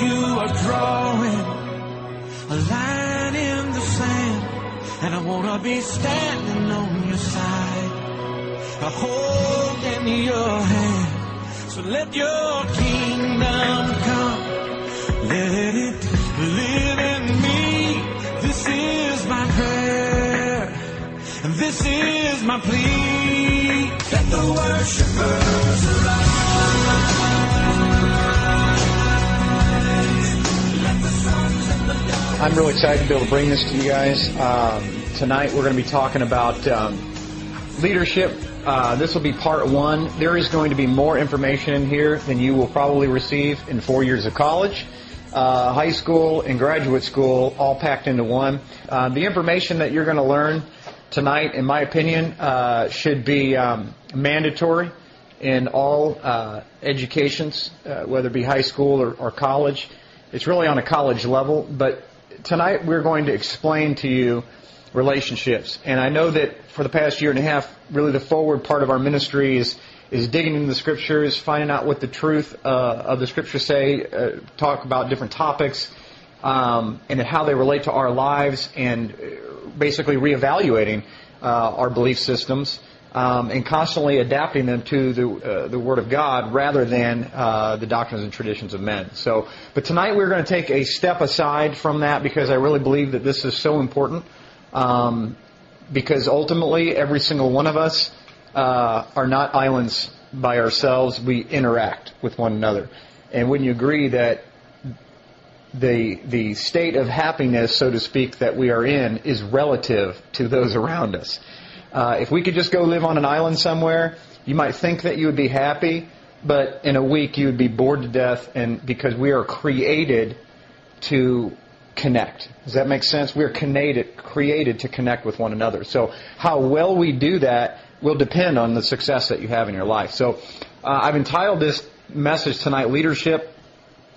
you are drawing a line in the sand, and I wanna be standing on your side, holding your hand. So let your kingdom come, let it live in me. This is my prayer, and this is my plea. Let the worshipers arise. Let the sons and the daughters. I'm really excited to be able to bring this to you guys. Tonight we're going to be talking about leadership. This will be part one. There is going to be more information in here than you will probably receive in 4 years of college, high school, and graduate school, all packed into one. The information that you're going to learn tonight, in my opinion, should be mandatory in all educations, whether it be high school or college. It's really on a college level, but tonight we're going to explain to you relationships. And I know that for the past year and a half, really the forward part of our ministry is digging into the Scriptures, finding out what the truth of the Scriptures say, talk about different topics, and how they relate to our lives, and basically reevaluating our belief systems, and constantly adapting them to the Word of God rather than the doctrines and traditions of men. But tonight we're going to take a step aside from that because I really believe that this is so important. Because ultimately, every single one of us are not islands by ourselves. We interact with one another. And wouldn't you agree that the state of happiness, so to speak, that we are in is relative to those around us? If we could just go live on an island somewhere, you might think that you would be happy, but in a week you would be bored to death, and because we are created to connect. Does that make sense? We're created to connect with one another. So how well we do that will depend on the success that you have in your life. So I've entitled this message tonight, Leadership,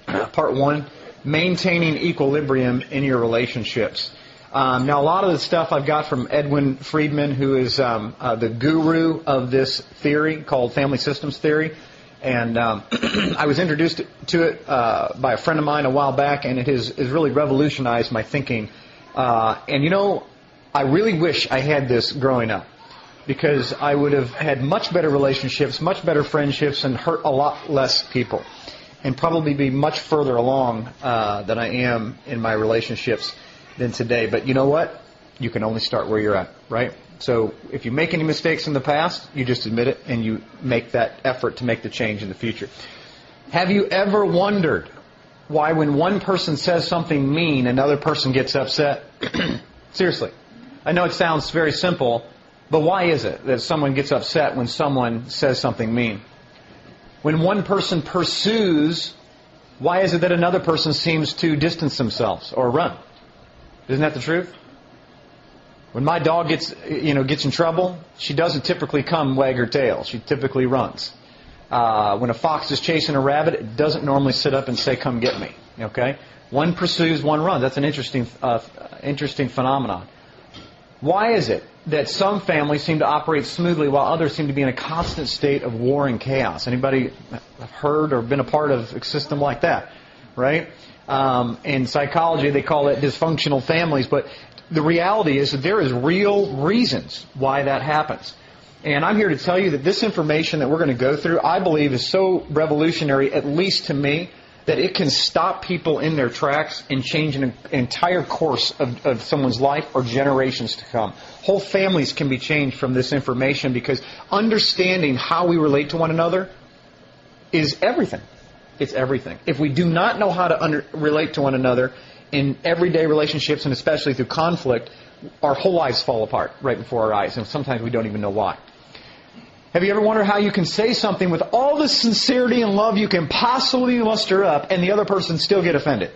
Part 1, Maintaining Equilibrium in Your Relationships. Now, a lot of the stuff I've got from Edwin Friedman, who is the guru of this theory called family systems theory. And I was introduced to it by a friend of mine a while back, and it has really revolutionized my thinking. And, you know, I really wish I had this growing up, because I would have had much better relationships, much better friendships, and hurt a lot less people, and probably be much further along than I am in my relationships than today. But you know what? You can only start where you're at, right? So if you make any mistakes in the past, you just admit it and you make that effort to make the change in the future. Have you ever wondered why when one person says something mean, another person gets upset? Seriously. I know it sounds very simple, but why is it that someone gets upset when someone says something mean? When one person pursues, why is it that another person seems to distance themselves or run? Isn't that the truth? When my dog gets in trouble, she doesn't typically come wag her tail. She typically runs. When a fox is chasing a rabbit, it doesn't normally sit up and say, "Come get me." Okay? One pursues, one runs. That's an interesting phenomenon. Why is it that some families seem to operate smoothly while others seem to be in a constant state of war and chaos? Anybody heard or been a part of a system like that? Right? In psychology, they call it dysfunctional families, but the reality is that there is real reasons why that happens. And I'm here to tell you that this information that we're going to go through, I believe, is so revolutionary, at least to me, that it can stop people in their tracks and change an entire course of someone's life or generations to come. Whole families can be changed from this information, because understanding how we relate to one another is everything. It's everything. If we do not know how to relate to one another in everyday relationships, and especially through conflict, our whole lives fall apart right before our eyes, and sometimes we don't even know why. Have you ever wondered how you can say something with all the sincerity and love you can possibly muster up, and the other person still get offended?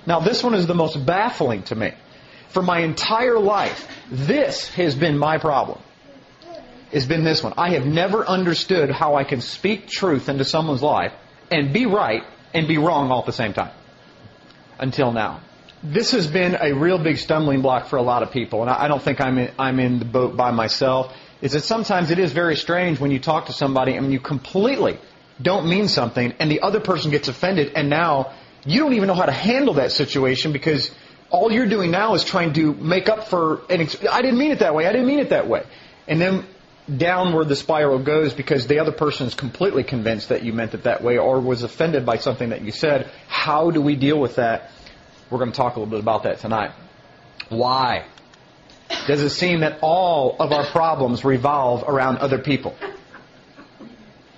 Now, this one is the most baffling to me. For my entire life, this has been my problem. It's been this one. I have never understood how I can speak truth into someone's life and be right and be wrong all at the same time. Until now. This has been a real big stumbling block for a lot of people, and I don't think I'm in the boat by myself. Is that sometimes it is very strange when you talk to somebody and you completely don't mean something, and the other person gets offended, and now You don't even know how to handle that situation because all you're doing now is trying to make up for, I didn't mean it that way, I didn't mean it that way. And then downward the spiral goes because the other person is completely convinced that you meant it that way or was offended by something that you said. How do we deal with that? We're going to talk a little bit about that tonight. Why does it seem that all of our problems revolve around other people?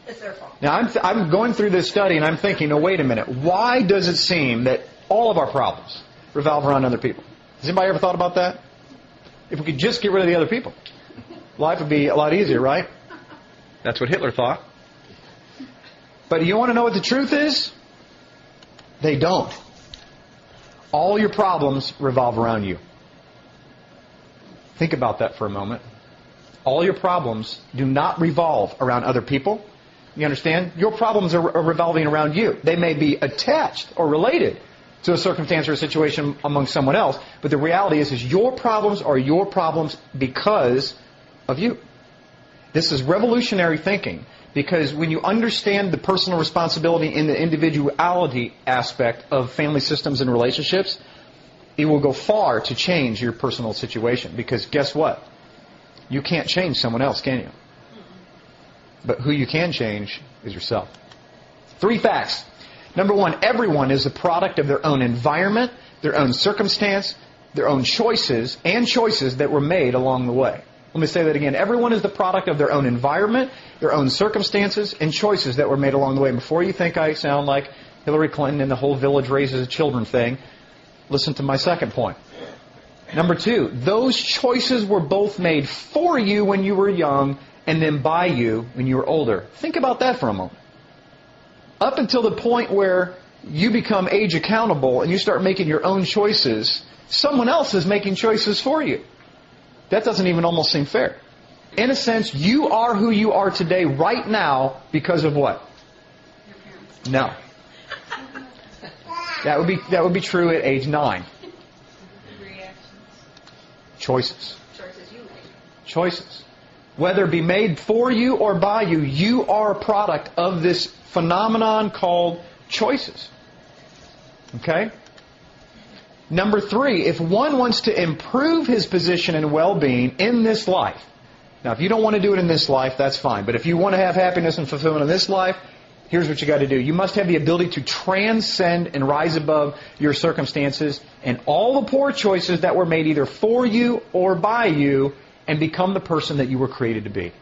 It's their fault. Now, I'm going through this study and I'm thinking, no, wait a minute. Why does it seem that all of our problems revolve around other people? Has anybody ever thought about that? If we could just get rid of the other people, life would be a lot easier, right? That's what Hitler thought. But you want to know what the truth is? They don't. All your problems revolve around you. Think about that for a moment. All your problems do not revolve around other people. You understand? Your problems are revolving around you. They may be attached or related to a circumstance or a situation among someone else, but the reality is your problems are your problems because of you. This is revolutionary thinking because when you understand the personal responsibility in the individuality aspect of family systems and relationships, it will go far to change your personal situation. Because guess what? You can't change someone else, can you? But who you can change is yourself. 3 facts. Number 1, everyone is a product of their own environment, their own circumstance, their own choices, and choices that were made along the way. Let me say that again. Everyone is the product of their own environment, their own circumstances, and choices that were made along the way. Before you think I sound like Hillary Clinton and the whole village raises children thing, listen to my second point. Number 2, those choices were both made for you when you were young and then by you when you were older. Think about that for a moment. Up until the point where you become age accountable and you start making your own choices, someone else is making choices for you. That doesn't even almost seem fair. In a sense, you are who you are today right now because of what? Your parents. No. That would be true at age 9. Reactions. Choices. Choices you make. Choices. Whether it be made for you or by you, you are a product of this phenomenon called choices. Okay? Number 3, if one wants to improve his position and well-being in this life, now if you don't want to do it in this life, that's fine. But if you want to have happiness and fulfillment in this life, here's what you got to do. You must have the ability to transcend and rise above your circumstances and all the poor choices that were made either for you or by you and become the person that you were created to be.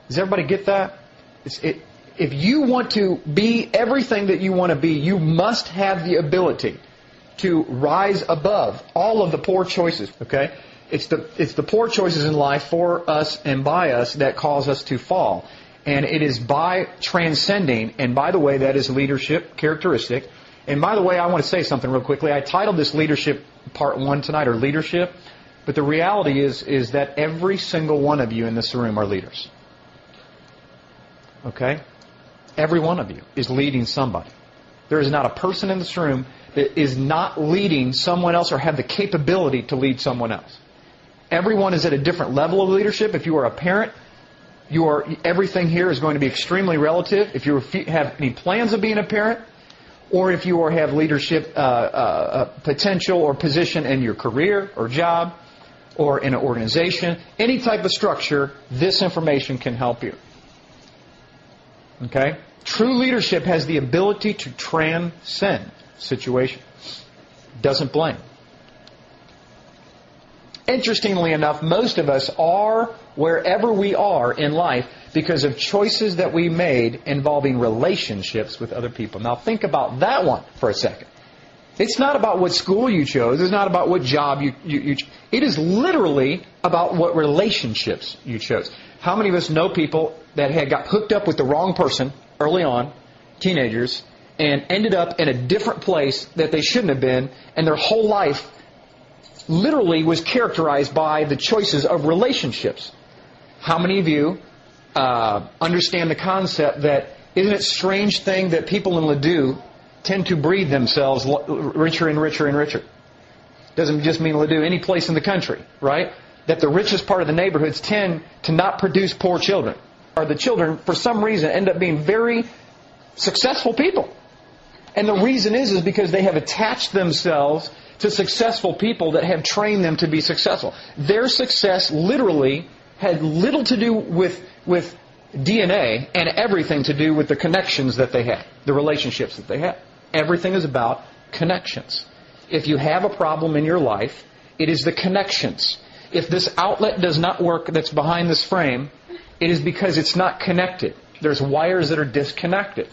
Does everybody get that? If you want to be everything that you want to be, you must have the ability to rise above all of the poor choices. Okay? It's the poor choices in life for us and by us that cause us to fall. And it is by transcending, and by the way, that is leadership characteristic. And by the way, I want to say something real quickly. I titled this Leadership Part 1 tonight, or Leadership. But the reality is that every single one of you in this room are leaders. Okay? Every one of you is leading somebody. There is not a person in this room that is not leading someone else or have the capability to lead someone else. Everyone is at a different level of leadership. If you are a parent, everything here is going to be extremely relative. If you have any plans of being a parent, or if you have leadership potential or position in your career or job, or in an organization, any type of structure, this information can help you. Okay? True leadership has the ability to transcend situations. Doesn't blame. Interestingly enough, most of us are wherever we are in life because of choices that we made involving relationships with other people. Now think about that one for a second. It's not about what school you chose. It's not about what job you it is literally about what relationships you chose. How many of us know people that got hooked up with the wrong person early on, teenagers, and ended up in a different place that they shouldn't have been, and their whole life literally was characterized by the choices of relationships? How many of you understand the concept that isn't it a strange thing that people in Ladue tend to breed themselves richer and richer and richer? Doesn't just mean Ladue, any place in the country, right? That the richest part of the neighborhoods tend to not produce poor children. Or the children, for some reason, end up being very successful people. And the reason is because they have attached themselves to successful people that have trained them to be successful. Their success literally had little to do with DNA and everything to do with the connections that they had, the relationships that they had. Everything is about connections. If you have a problem in your life, it is the connections. If this outlet does not work that's behind this frame, it is because it's not connected. There's wires that are disconnected.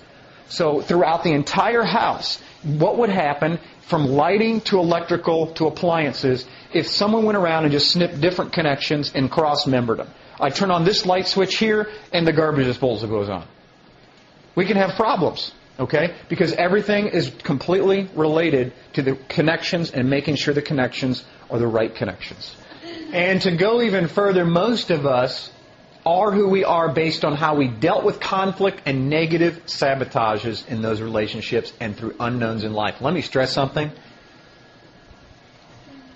So throughout the entire house, what would happen from lighting to electrical to appliances if someone went around and just snipped different connections and cross-membered them? I turn on this light switch here and the garbage disposal goes on. We can have problems, okay? Because everything is completely related to the connections and making sure the connections are the right connections. And to go even further, most of us are who we are based on how we dealt with conflict and negative sabotages in those relationships and through unknowns in life. Let me stress something.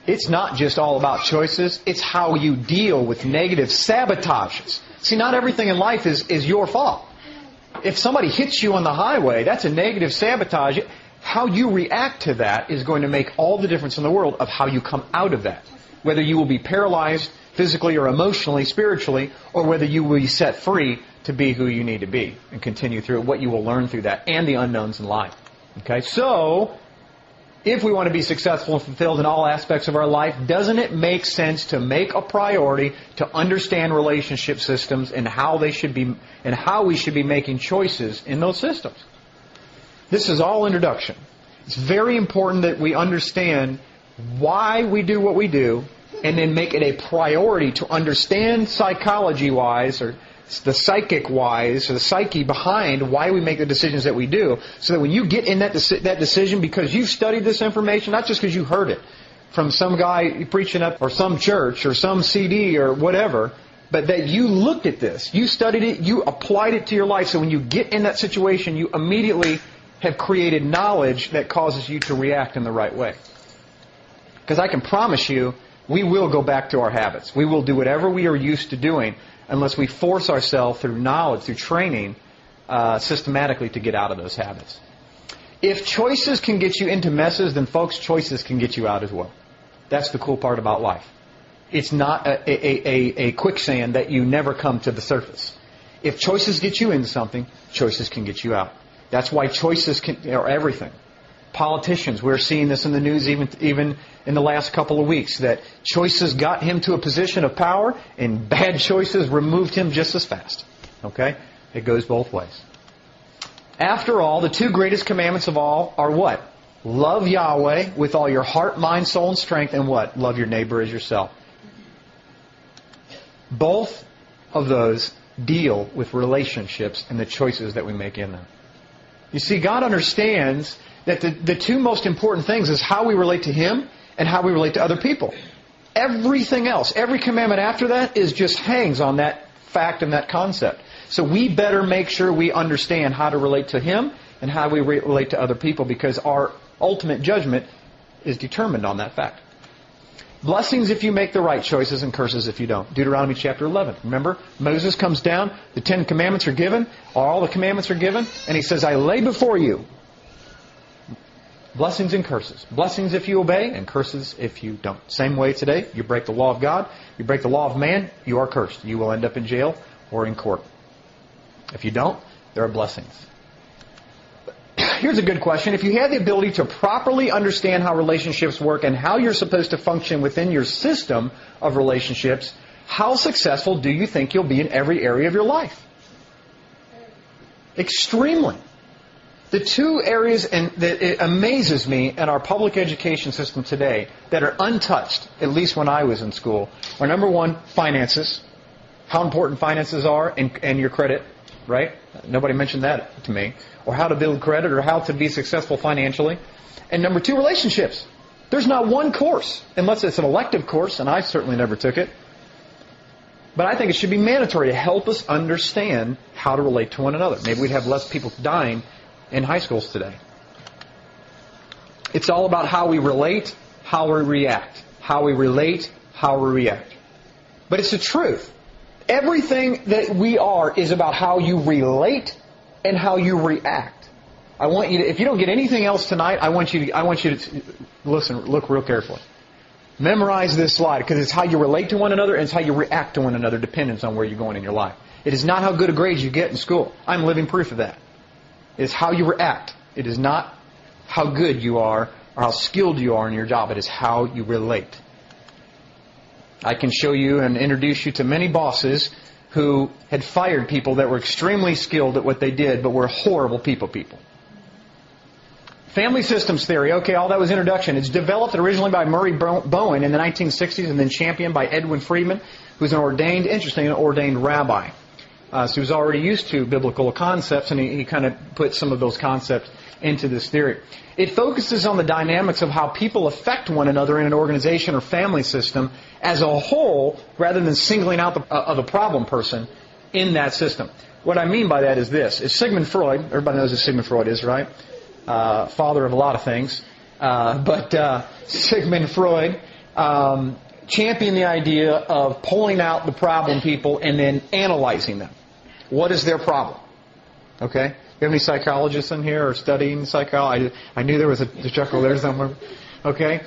It's not just all about choices. It's how you deal with negative sabotages. See, not everything in life is your fault. If somebody hits you on the highway, that's a negative sabotage. How you react to that is going to make all the difference in the world of how you come out of that. Whether you will be paralyzed physically or emotionally, spiritually, or whether you will be set free to be who you need to be and continue through it, what you will learn through that and the unknowns in life. Okay, so if we want to be successful and fulfilled in all aspects of our life, doesn't it make sense to make a priority to understand relationship systems and how they should be and how we should be making choices in those systems? This is all introduction. It's very important that we understand why we do what we do and then make it a priority to understand psychology-wise or the psychic-wise or the psyche behind why we make the decisions that we do, so that when you get in that decision because you've studied this information, not just because you heard it from some guy preaching up or some church or some CD or whatever, but that you looked at this, you studied it, you applied it to your life, so when you get in that situation, you immediately have created knowledge that causes you to react in the right way. Because I can promise you, we will go back to our habits. We will do whatever we are used to doing unless we force ourselves through knowledge, through training, systematically to get out of those habits. If choices can get you into messes, then folks, choices can get you out as well. That's the cool part about life. It's not a quicksand that you never come to the surface. If choices get you into something, choices can get you out. That's why choices are everything. Politicians, we're seeing this in the news even in the last couple of weeks, that choices got him to a position of power and bad choices removed him just as fast. Okay? It goes both ways. After all, the two greatest commandments of all are what? Love Yahweh with all your heart, mind, soul, and strength, and what? Love your neighbor as yourself. Both of those deal with relationships and the choices that we make in them. You see, God understands that the two most important things is how we relate to Him and how we relate to other people. Everything else, every commandment after that is just hangs on that fact and that concept. So we better make sure we understand how to relate to Him and how we relate to other people, because our ultimate judgment is determined on that fact. Blessings if you make the right choices and curses if you don't. Deuteronomy chapter 11. Remember, Moses comes down, the 10 commandments are given, all the commandments are given, and he says, I lay before you blessings and curses. Blessings if you obey, and curses if you don't. Same way today, you break the law of God, you break the law of man, you are cursed. You will end up in jail or in court. If you don't, there are blessings. Here's a good question. If you had the ability to properly understand how relationships work and how you're supposed to function within your system of relationships, how successful do you think you'll be in every area of your life? Extremely. The two areas that it amazes me in our public education system today that are untouched, at least when I was in school, are number one, finances. How important finances are and your credit, right? Nobody mentioned that to me. Or how to build credit or how to be successful financially. And number two, relationships. There's not one course, unless it's an elective course, and I certainly never took it. But I think it should be mandatory to help us understand how to relate to one another. Maybe we'd have less people dying in high schools today. It's all about how we relate, how we react. How we relate, how we react. But it's the truth. Everything that we are is about how you relate and how you react. I want you to, if you don't get anything else tonight, I want you to listen, look real carefully. Memorize this slide, because it's how you relate to one another and it's how you react to one another dependent on where you're going in your life. It is not how good a grades you get in school. I'm living proof of that. It is how you react. It is not how good you are or how skilled you are in your job. It is how you relate. I can show you and introduce you to many bosses who had fired people that were extremely skilled at what they did, but were horrible people. Family systems theory. Okay, all that was introduction. It's developed originally by Murray Bowen in the 1960s and then championed by Edwin Friedman, who's an ordained rabbi. So he was already used to biblical concepts, and he kind of put some of those concepts into this theory. It focuses on the dynamics of how people affect one another in an organization or family system as a whole, rather than singling out the problem person in that system. What I mean by that is this. Is Sigmund Freud, everybody knows who Sigmund Freud is, right? Father of a lot of things. But Sigmund Freud championed the idea of pulling out the problem people and then analyzing them. What is their problem? Okay? You have any psychologists in here or studying psychology? I knew there was a chuckle there somewhere. Okay?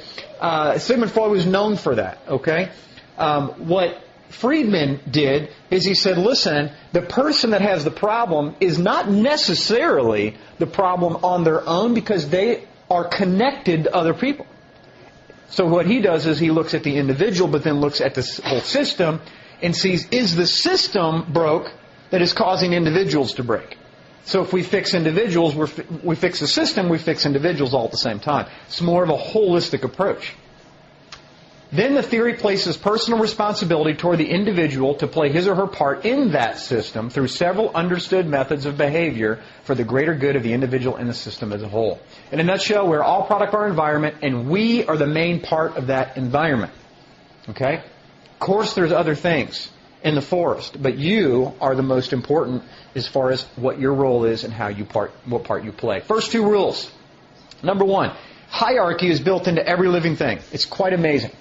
Sigmund Freud was known for that. Okay? What Friedman did is he said, listen, the person that has the problem is not necessarily the problem on their own, because they are connected to other people. So what he does is he looks at the individual, but then looks at the whole system and sees, is the system broke that is causing individuals to break? So if we fix individuals, we fix the system, we fix individuals all at the same time. It's more of a holistic approach. Then the theory places personal responsibility toward the individual to play his or her part in that system through several understood methods of behavior for the greater good of the individual and the system as a whole. In a nutshell, we're all product of our environment, and we are the main part of that environment. Okay? Of course, there's other things in the forest, but you are the most important as far as what your role is and what part you play. First two rules. Number one, hierarchy is built into every living thing. It's quite amazing.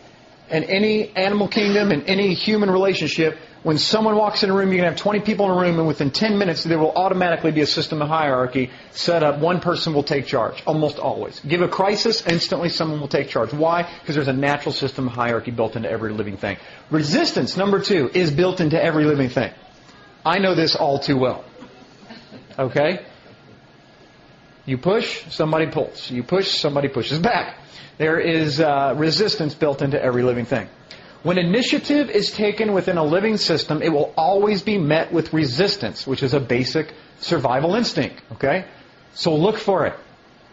In any animal kingdom, in any human relationship, when someone walks in a room, you can have 20 people in a room, and within 10 minutes, there will automatically be a system of hierarchy set up. One person will take charge, almost always. Give a crisis, instantly someone will take charge. Why? Because there's a natural system of hierarchy built into every living thing. Resistance, number two, is built into every living thing. I know this all too well. Okay? You push, somebody pulls. You push, somebody pushes back. There is resistance built into every living thing. When initiative is taken within a living system, it will always be met with resistance, which is a basic survival instinct. Okay? So look for it.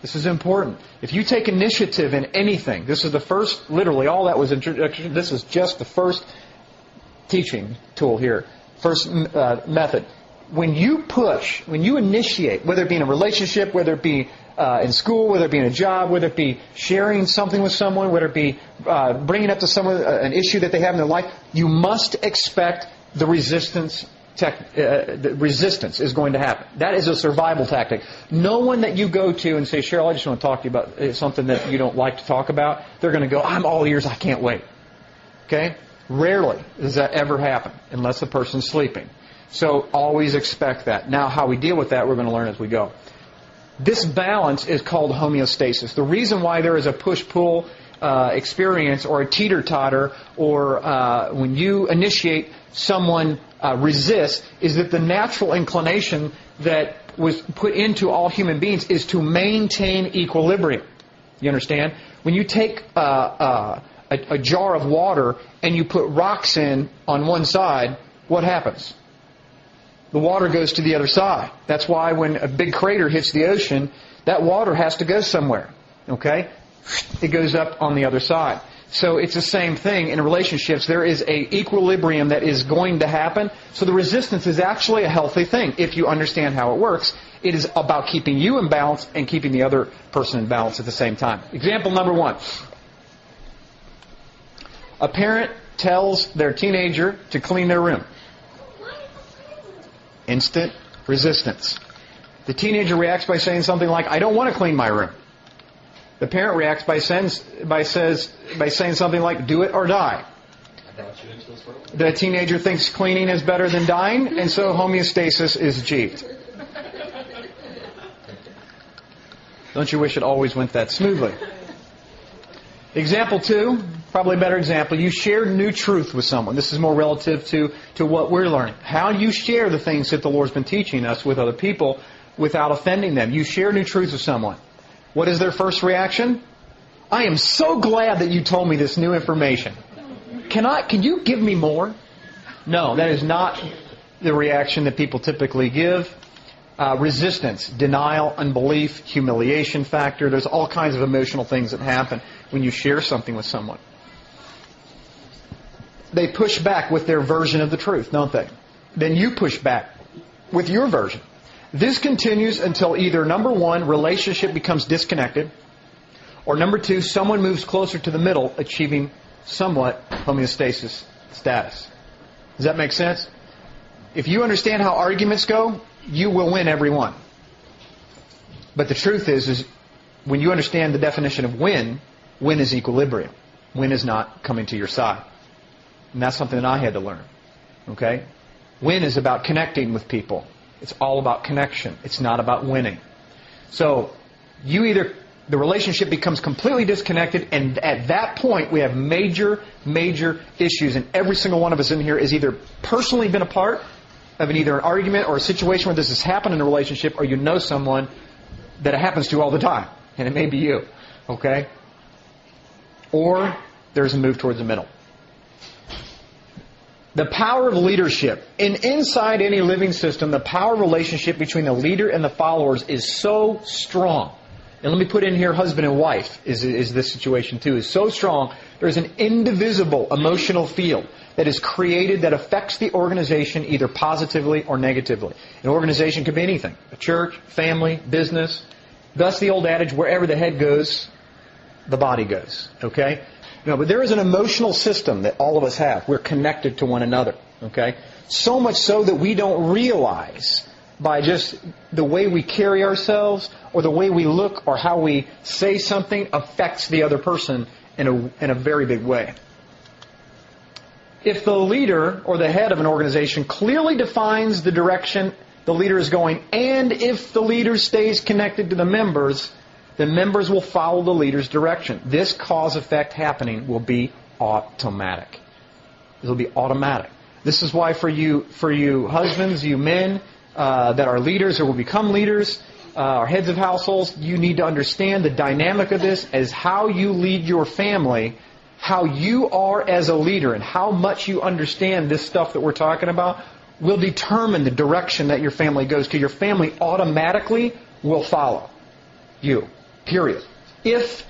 This is important. If you take initiative in anything, this is the first, literally all that was introduction. This is just the first teaching tool here. First method. When you push, when you initiate, whether it be in a relationship, whether it be in school, whether it be in a job, whether it be sharing something with someone, whether it be bringing up to someone an issue that they have in their life, you must expect the resistance. The resistance is going to happen. That is a survival tactic. No one that you go to and say, Cheryl, I just want to talk to you about something that you don't like to talk about, they're going to go, I'm all ears, I can't wait. Okay? Rarely does that ever happen unless the person's sleeping. So always expect that. Now, how we deal with that, we're going to learn as we go. This balance is called homeostasis. The reason why there is a push-pull experience or a teeter-totter or when you initiate, someone resists, is that the natural inclination that was put into all human beings is to maintain equilibrium. You understand? When you take a jar of water and you put rocks in on one side, what happens? The water goes to the other side. That's why when a big crater hits the ocean, that water has to go somewhere. Okay? It goes up on the other side. So it's the same thing in relationships. There is a equilibrium that is going to happen. So the resistance is actually a healthy thing if you understand how it works. It is about keeping you in balance and keeping the other person in balance at the same time. Example number one. A parent tells their teenager to clean their room. Instant resistance. The teenager reacts by saying something like, I don't want to clean my room. The parent reacts by saying something like, do it or die. The teenager thinks cleaning is better than dying, and so homeostasis is achieved. Don't you wish it always went that smoothly? Example 2, probably a better example. You share new truth with someone. This is more relative to what we're learning. How do you share the things that the Lord's been teaching us with other people without offending them? You share new truth with someone. What is their first reaction? I am so glad that you told me this new information. Can you give me more? No, that is not the reaction that people typically give. Resistance, denial, unbelief, humiliation factor. There's all kinds of emotional things that happen when you share something with someone. They push back with their version of the truth, don't they? Then you push back with your version. This continues until either, number 1, relationship becomes disconnected, or number 2, someone moves closer to the middle, achieving somewhat homeostasis status. Does that make sense? If you understand how arguments go, you will win every one. But the truth is when you understand the definition of win is equilibrium. Win is not coming to your side. And that's something that I had to learn. Okay? Win is about connecting with people. It's all about connection. It's not about winning. So, the relationship becomes completely disconnected, and at that point we have major issues, and every single one of us in here has either personally been a part of either an argument or a situation where this has happened in a relationship, or you know someone that it happens to all the time, and it may be you. Okay? Or there's a move towards the middle. The power of leadership. Inside any living system, the power relationship between the leader and the followers is so strong. And let me put in here husband and wife is this situation too. Is so strong, there's an indivisible emotional field that is created that affects the organization either positively or negatively. An organization could be anything. A church, family, business. Thus the old adage, wherever the head goes, the body goes. Okay? No, but there is an emotional system that all of us have. We're connected to one another. Okay? So much so that we don't realize by just the way we carry ourselves or the way we look or how we say something affects the other person in a very big way. If the leader or the head of an organization clearly defines the direction the leader is going, and if the leader stays connected to the members will follow the leader's direction. This cause-effect happening will be automatic. It will be automatic. This is why for you husbands, you men that are leaders or will become leaders, or heads of households, you need to understand the dynamic of this as how you lead your family, how you are as a leader, and how much you understand this stuff that we're talking about will determine the direction that your family goes, because your family automatically will follow you. Period. If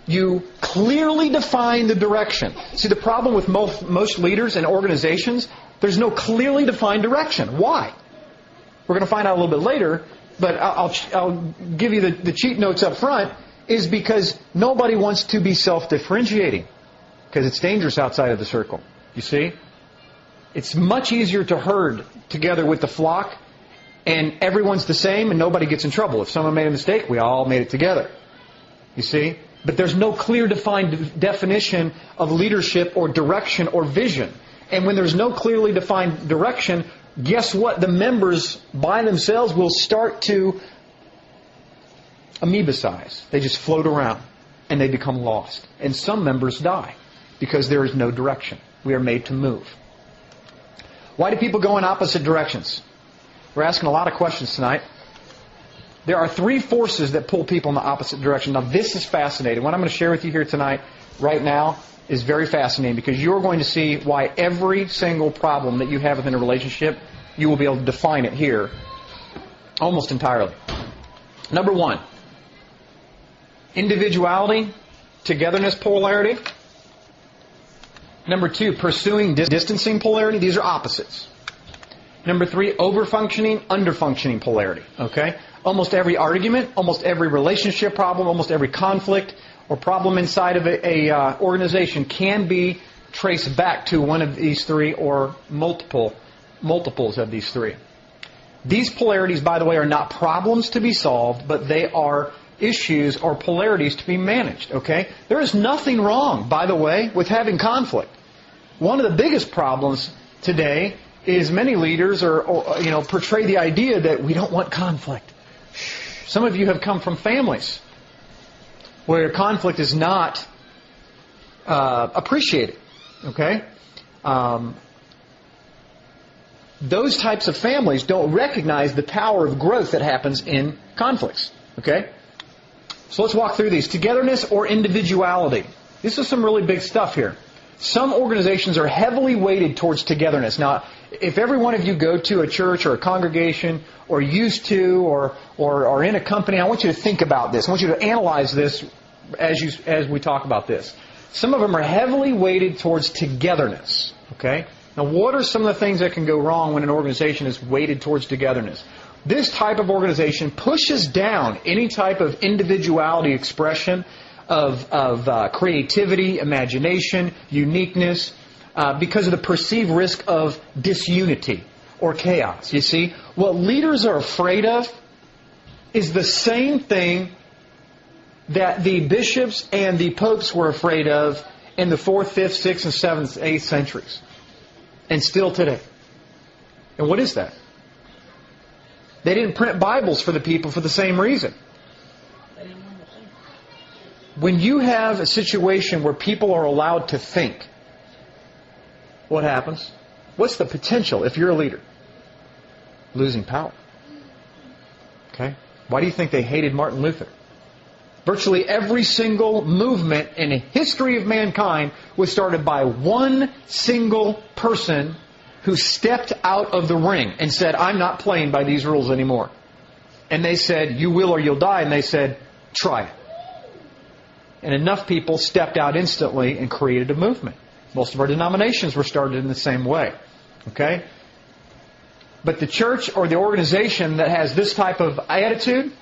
you clearly define the direction. See, the problem with most leaders and organizations, there's no clearly defined direction. Why? We're going to find out a little bit later, but I'll give you the cheat notes up front, is because nobody wants to be self-differentiating, because it's dangerous outside of the circle. You see? It's much easier to herd together with the flock, and everyone's the same and nobody gets in trouble. If someone made a mistake, we all made it together. You see? But there's no clear defined definition of leadership or direction or vision. And when there's no clearly defined direction, guess what? The members by themselves will start to amoebicize. They just float around and they become lost. And some members die because there is no direction. We are made to move. Why do people go in opposite directions? We're asking a lot of questions tonight. There are 3 forces that pull people in the opposite direction. Now, this is fascinating. What I'm going to share with you here tonight, right now, is very fascinating, because you're going to see why every single problem that you have within a relationship, you will be able to define it here almost entirely. Number 1, individuality, togetherness polarity. Number 2, pursuing distancing polarity. These are opposites. Number 3, overfunctioning, underfunctioning polarity. Okay? Almost every argument, almost every relationship problem, almost every conflict or problem inside of a organization can be traced back to one of these 3 or multiples of these 3. These polarities, by the way, are not problems to be solved, but they are issues or polarities to be managed. Okay? There is nothing wrong, by the way, with having conflict. One of the biggest problems today is many leaders portray the idea that we don't want conflict. Some of you have come from families where conflict is not appreciated. Okay? Those types of families don't recognize the power of growth that happens in conflicts. Okay? So let's walk through these. Togetherness or individuality. This is some really big stuff here. Some organizations are heavily weighted towards togetherness. Now, if every one of you go to a church or a congregation or used to or are in a company, I want you to think about this. I want you to analyze this as we talk about this. Some of them are heavily weighted towards togetherness. Okay? Now, what are some of the things that can go wrong when an organization is weighted towards togetherness? This type of organization pushes down any type of individuality expression of creativity, imagination, uniqueness, because of the perceived risk of disunity or chaos. You see, what leaders are afraid of is the same thing that the bishops and the popes were afraid of in the 4th, 5th, 6th, and 7th, 8th centuries. And still today. And what is that? They didn't print Bibles for the people for the same reason. When you have a situation where people are allowed to think, what happens? What's the potential if you're a leader? Losing power. Okay? Why do you think they hated Martin Luther? Virtually every single movement in the history of mankind was started by one single person who stepped out of the ring and said, I'm not playing by these rules anymore. And they said, you will or you'll die. And they said, try it. And enough people stepped out instantly and created a movement. Most of our denominations were started in the same way. Okay? But the church or the organization that has this type of attitude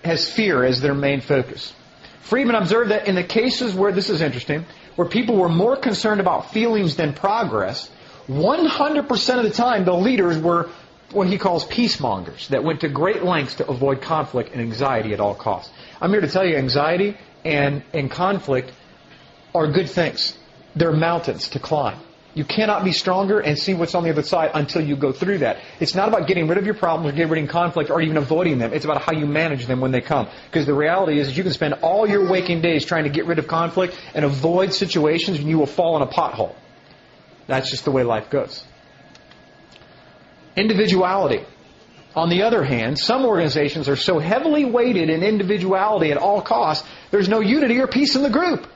has fear as their main focus. Friedman observed that in the cases where, this is interesting, where people were more concerned about feelings than progress, 100% of the time the leaders were what he calls peacemongers that went to great lengths to avoid conflict and anxiety at all costs. I'm here to tell you anxiety and conflict are good things. They're mountains to climb. You cannot be stronger and see what's on the other side until you go through that. It's not about getting rid of your problems or getting rid of conflict or even avoiding them. It's about how you manage them when they come. Because the reality is you can spend all your waking days trying to get rid of conflict and avoid situations and you will fall in a pothole. That's just the way life goes. Individuality. On the other hand, some organizations are so heavily weighted in individuality at all costs, there's no unity or peace in the group.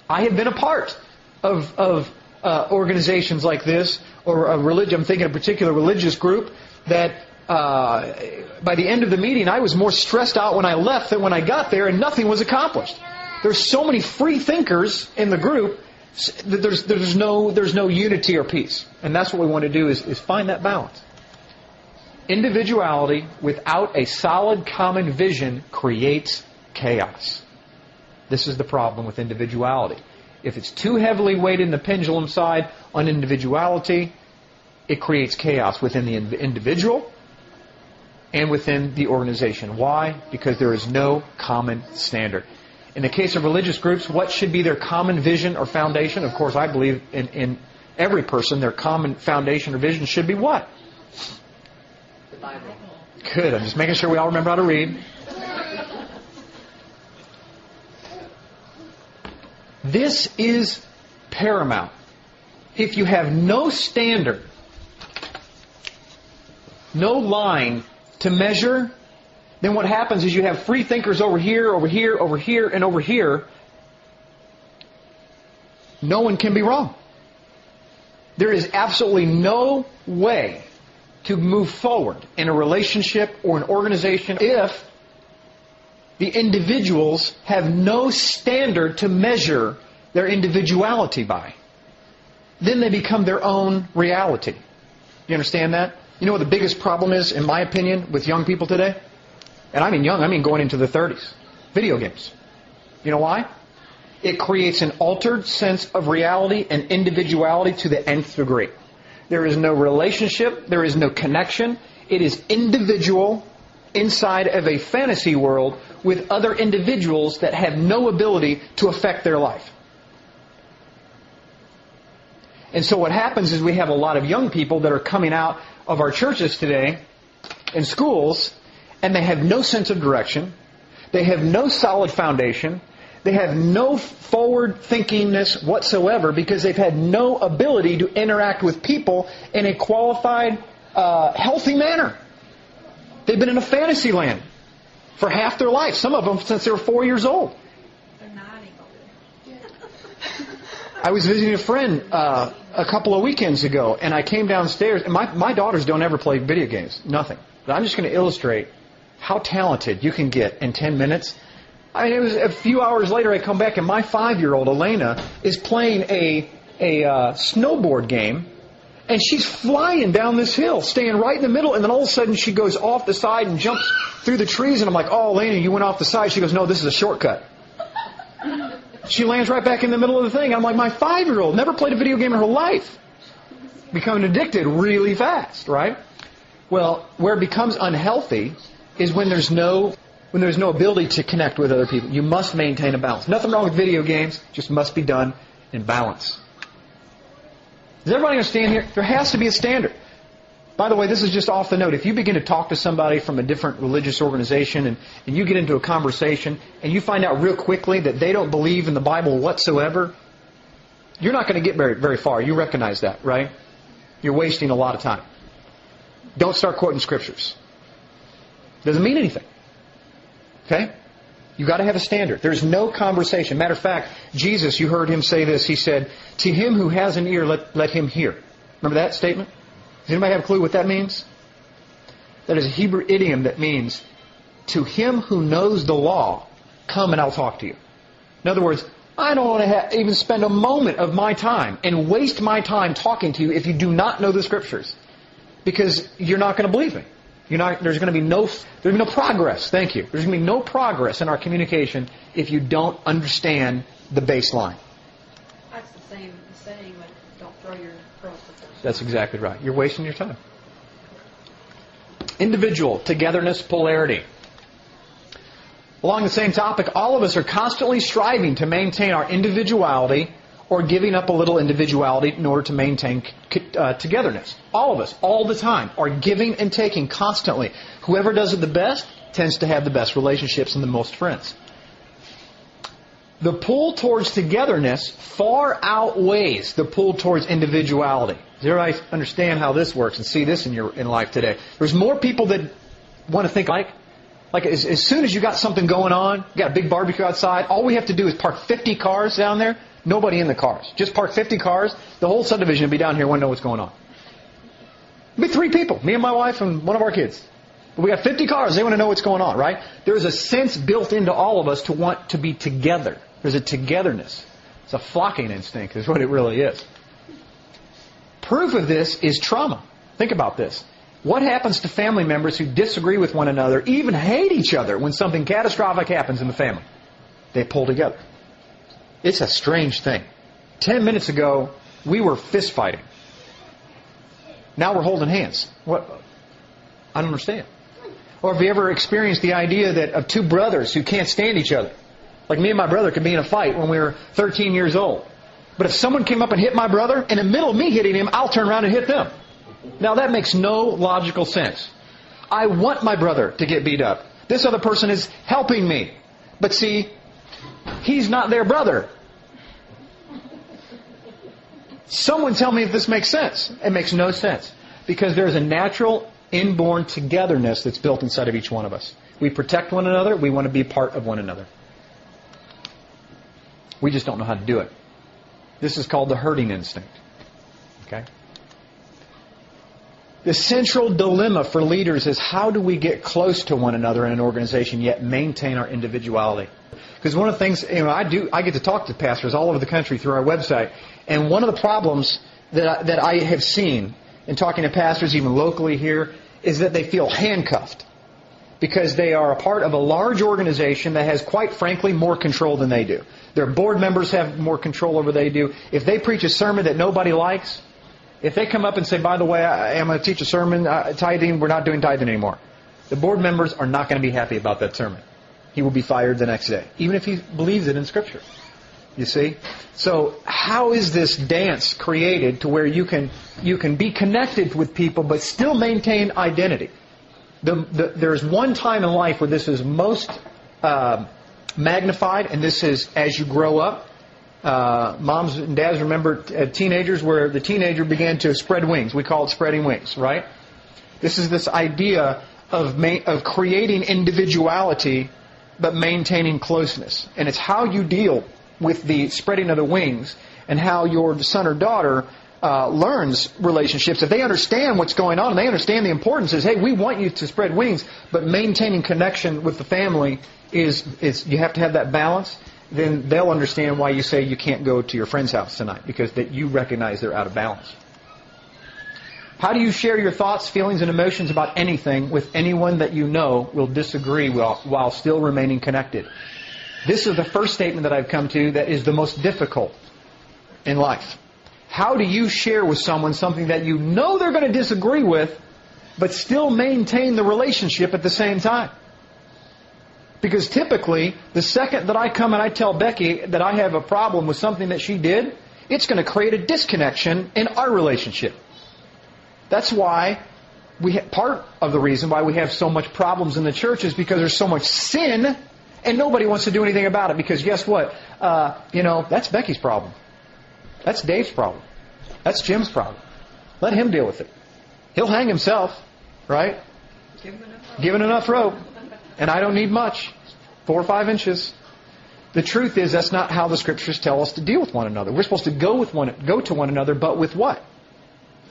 I have been a part of organizations like this, or a religion. I'm thinking of a particular religious group that by the end of the meeting, I was more stressed out when I left than when I got there, and nothing was accomplished. There's so many free thinkers in the group that there's no unity or peace, and that's what we want to do is find that balance. Individuality without a solid common vision creates chaos. This is the problem with individuality. If it's too heavily weighted in the pendulum side on individuality, it creates chaos within the individual and within the organization. Why? Because there is no common standard. In the case of religious groups, what should be their common vision or foundation? Of course, I believe in every person, their common foundation or vision should be what? The Bible. Good. I'm just making sure we all remember how to read. This is paramount. If you have no standard, no line to measure, then what happens is you have free thinkers over here, over here, over here, and over here. No one can be wrong. There is absolutely no way to move forward in a relationship or an organization if the individuals have no standard to measure their individuality by. Then they become their own reality. You understand that? You know what the biggest problem is, in my opinion, with young people today? And I mean young, I mean going into the 30s. Video games. You know why? It creates an altered sense of reality and individuality to the nth degree. There is no relationship. There is no connection. It is individual inside of a fantasy world with other individuals that have no ability to affect their life. And so what happens is we have a lot of young people that are coming out of our churches today in schools, and they have no sense of direction. They have no solid foundation. They have no forward thinkingness whatsoever because they've had no ability to interact with people in a qualified, healthy manner. They've been in a fantasy land for half their life. Some of them since they were 4 years old. They're not anymore. I was visiting a friend a couple of weekends ago, and I came downstairs, and my daughters don't ever play video games. Nothing. But I'm just going to illustrate how talented you can get in 10 minutes. I mean, it was a few hours later I come back, and my 5-year-old, Elena, is playing a snowboard game, and she's flying down this hill, staying right in the middle, and then all of a sudden she goes off the side and jumps through the trees, and I'm like, oh, Elena, you went off the side. She goes, no, this is a shortcut. She lands right back in the middle of the thing. I'm like, my 5-year-old never played a video game in her life. Becoming addicted really fast, right? Well, where it becomes unhealthy is when there's no ability to connect with other people. You must maintain a balance. Nothing wrong with video games, just must be done in balance. Does everybody understand here? There has to be a standard. By the way, this is just off the note. If you begin to talk to somebody from a different religious organization and you get into a conversation and you find out real quickly that they don't believe in the Bible whatsoever, you're not going to get very, very far. You recognize that, right? You're wasting a lot of time. Don't start quoting scriptures. Doesn't mean anything. Okay? You've got to have a standard. There's no conversation. Matter of fact, Jesus, you heard Him say this. He said, to him who has an ear, let him hear. Remember that statement? Does anybody have a clue what that means? That is a Hebrew idiom that means, to him who knows the law, come and I'll talk to you. In other words, I don't want to even spend a moment of my time and waste my time talking to you if you do not know the Scriptures. Because you're not going to believe me. There's going to be no progress. Thank you. There's going to be no progress in our communication if you don't understand the baseline. That's the same saying, like, don't throw your pearls before. That's exactly right. You're wasting your time. Individual, togetherness, polarity. Along the same topic, all of us are constantly striving to maintain our individuality or giving up a little individuality in order to maintain togetherness. All of us, all the time, are giving and taking constantly. Whoever does it the best tends to have the best relationships and the most friends. The pull towards togetherness far outweighs the pull towards individuality. Does everybody understand how this works and see this in life today? There's more people that want to think like as soon as you got something going on, you got a big barbecue outside, all we have to do is park 50 cars down there. Nobody in the cars. Just park 50 cars. The whole subdivision will be down here. Want to know what's going on. It'll be 3 people. Me and my wife and one of our kids. But we got 50 cars. They want to know what's going on, right? There's a sense built into all of us to want to be together. There's a togetherness. It's a flocking instinct is what it really is. Proof of this is trauma. Think about this. What happens to family members who disagree with one another, even hate each other when something catastrophic happens in the family? They pull together. It's a strange thing. 10 minutes ago, we were fist fighting. Now we're holding hands. What? I don't understand. Or have you ever experienced the idea that of 2 brothers who can't stand each other? Like me and my brother could be in a fight when we were 13 years old. But if someone came up and hit my brother, in the middle of me hitting him, I'll turn around and hit them. Now that makes no logical sense. I want my brother to get beat up. This other person is helping me. But see, he's not their brother. Someone tell me if this makes sense. It makes no sense. Because there's a natural, inborn togetherness that's built inside of each one of us. We protect one another. We want to be part of one another. We just don't know how to do it. This is called the herding instinct. Okay? The central dilemma for leaders is how do we get close to one another in an organization yet maintain our individuality? Because one of the things, I get to talk to pastors all over the country through our website, and one of the problems that I have seen in talking to pastors even locally here is that they feel handcuffed because they are a part of a large organization that has, quite frankly, more control than they do. Their board members have more control over they do. If they preach a sermon that nobody likes, if they come up and say, by the way, I'm going to teach a sermon, tithing, we're not doing tithing anymore. The board members are not going to be happy about that sermon. He will be fired the next day, even if he believes it in Scripture. You see? So how is this dance created to where you can be connected with people but still maintain identity? There's one time in life where this is most magnified, and this is as you grow up. Moms and dads remember teenagers where the teenager began to spread wings. We call it spreading wings, right? This is this idea of creating individuality but maintaining closeness. And it's how you deal with the spreading of the wings and how your son or daughter learns relationships. If they understand what's going on and they understand the importance is, hey, we want you to spread wings, but maintaining connection with the family is you have to have that balance. Then they'll understand why you say you can't go to your friend's house tonight, because that you recognize they're out of balance. How do you share your thoughts, feelings, and emotions about anything with anyone that you know will disagree while still remaining connected? This is the first statement that I've come to that is the most difficult in life. How do you share with someone something that you know they're going to disagree with, but still maintain the relationship at the same time? Because typically, the second that I come and I tell Becky that I have a problem with something that she did, it's going to create a disconnection in our relationship. That's why part of the reason why we have so much problems in the church is because there's so much sin and nobody wants to do anything about it. Because guess what? That's Becky's problem. That's Dave's problem. That's Jim's problem. Let him deal with it. He'll hang himself, right? Given enough rope. And I don't need much. 4 or 5 inches. The truth is that's not how the Scriptures tell us to deal with one another. We're supposed to go to one another, but with what?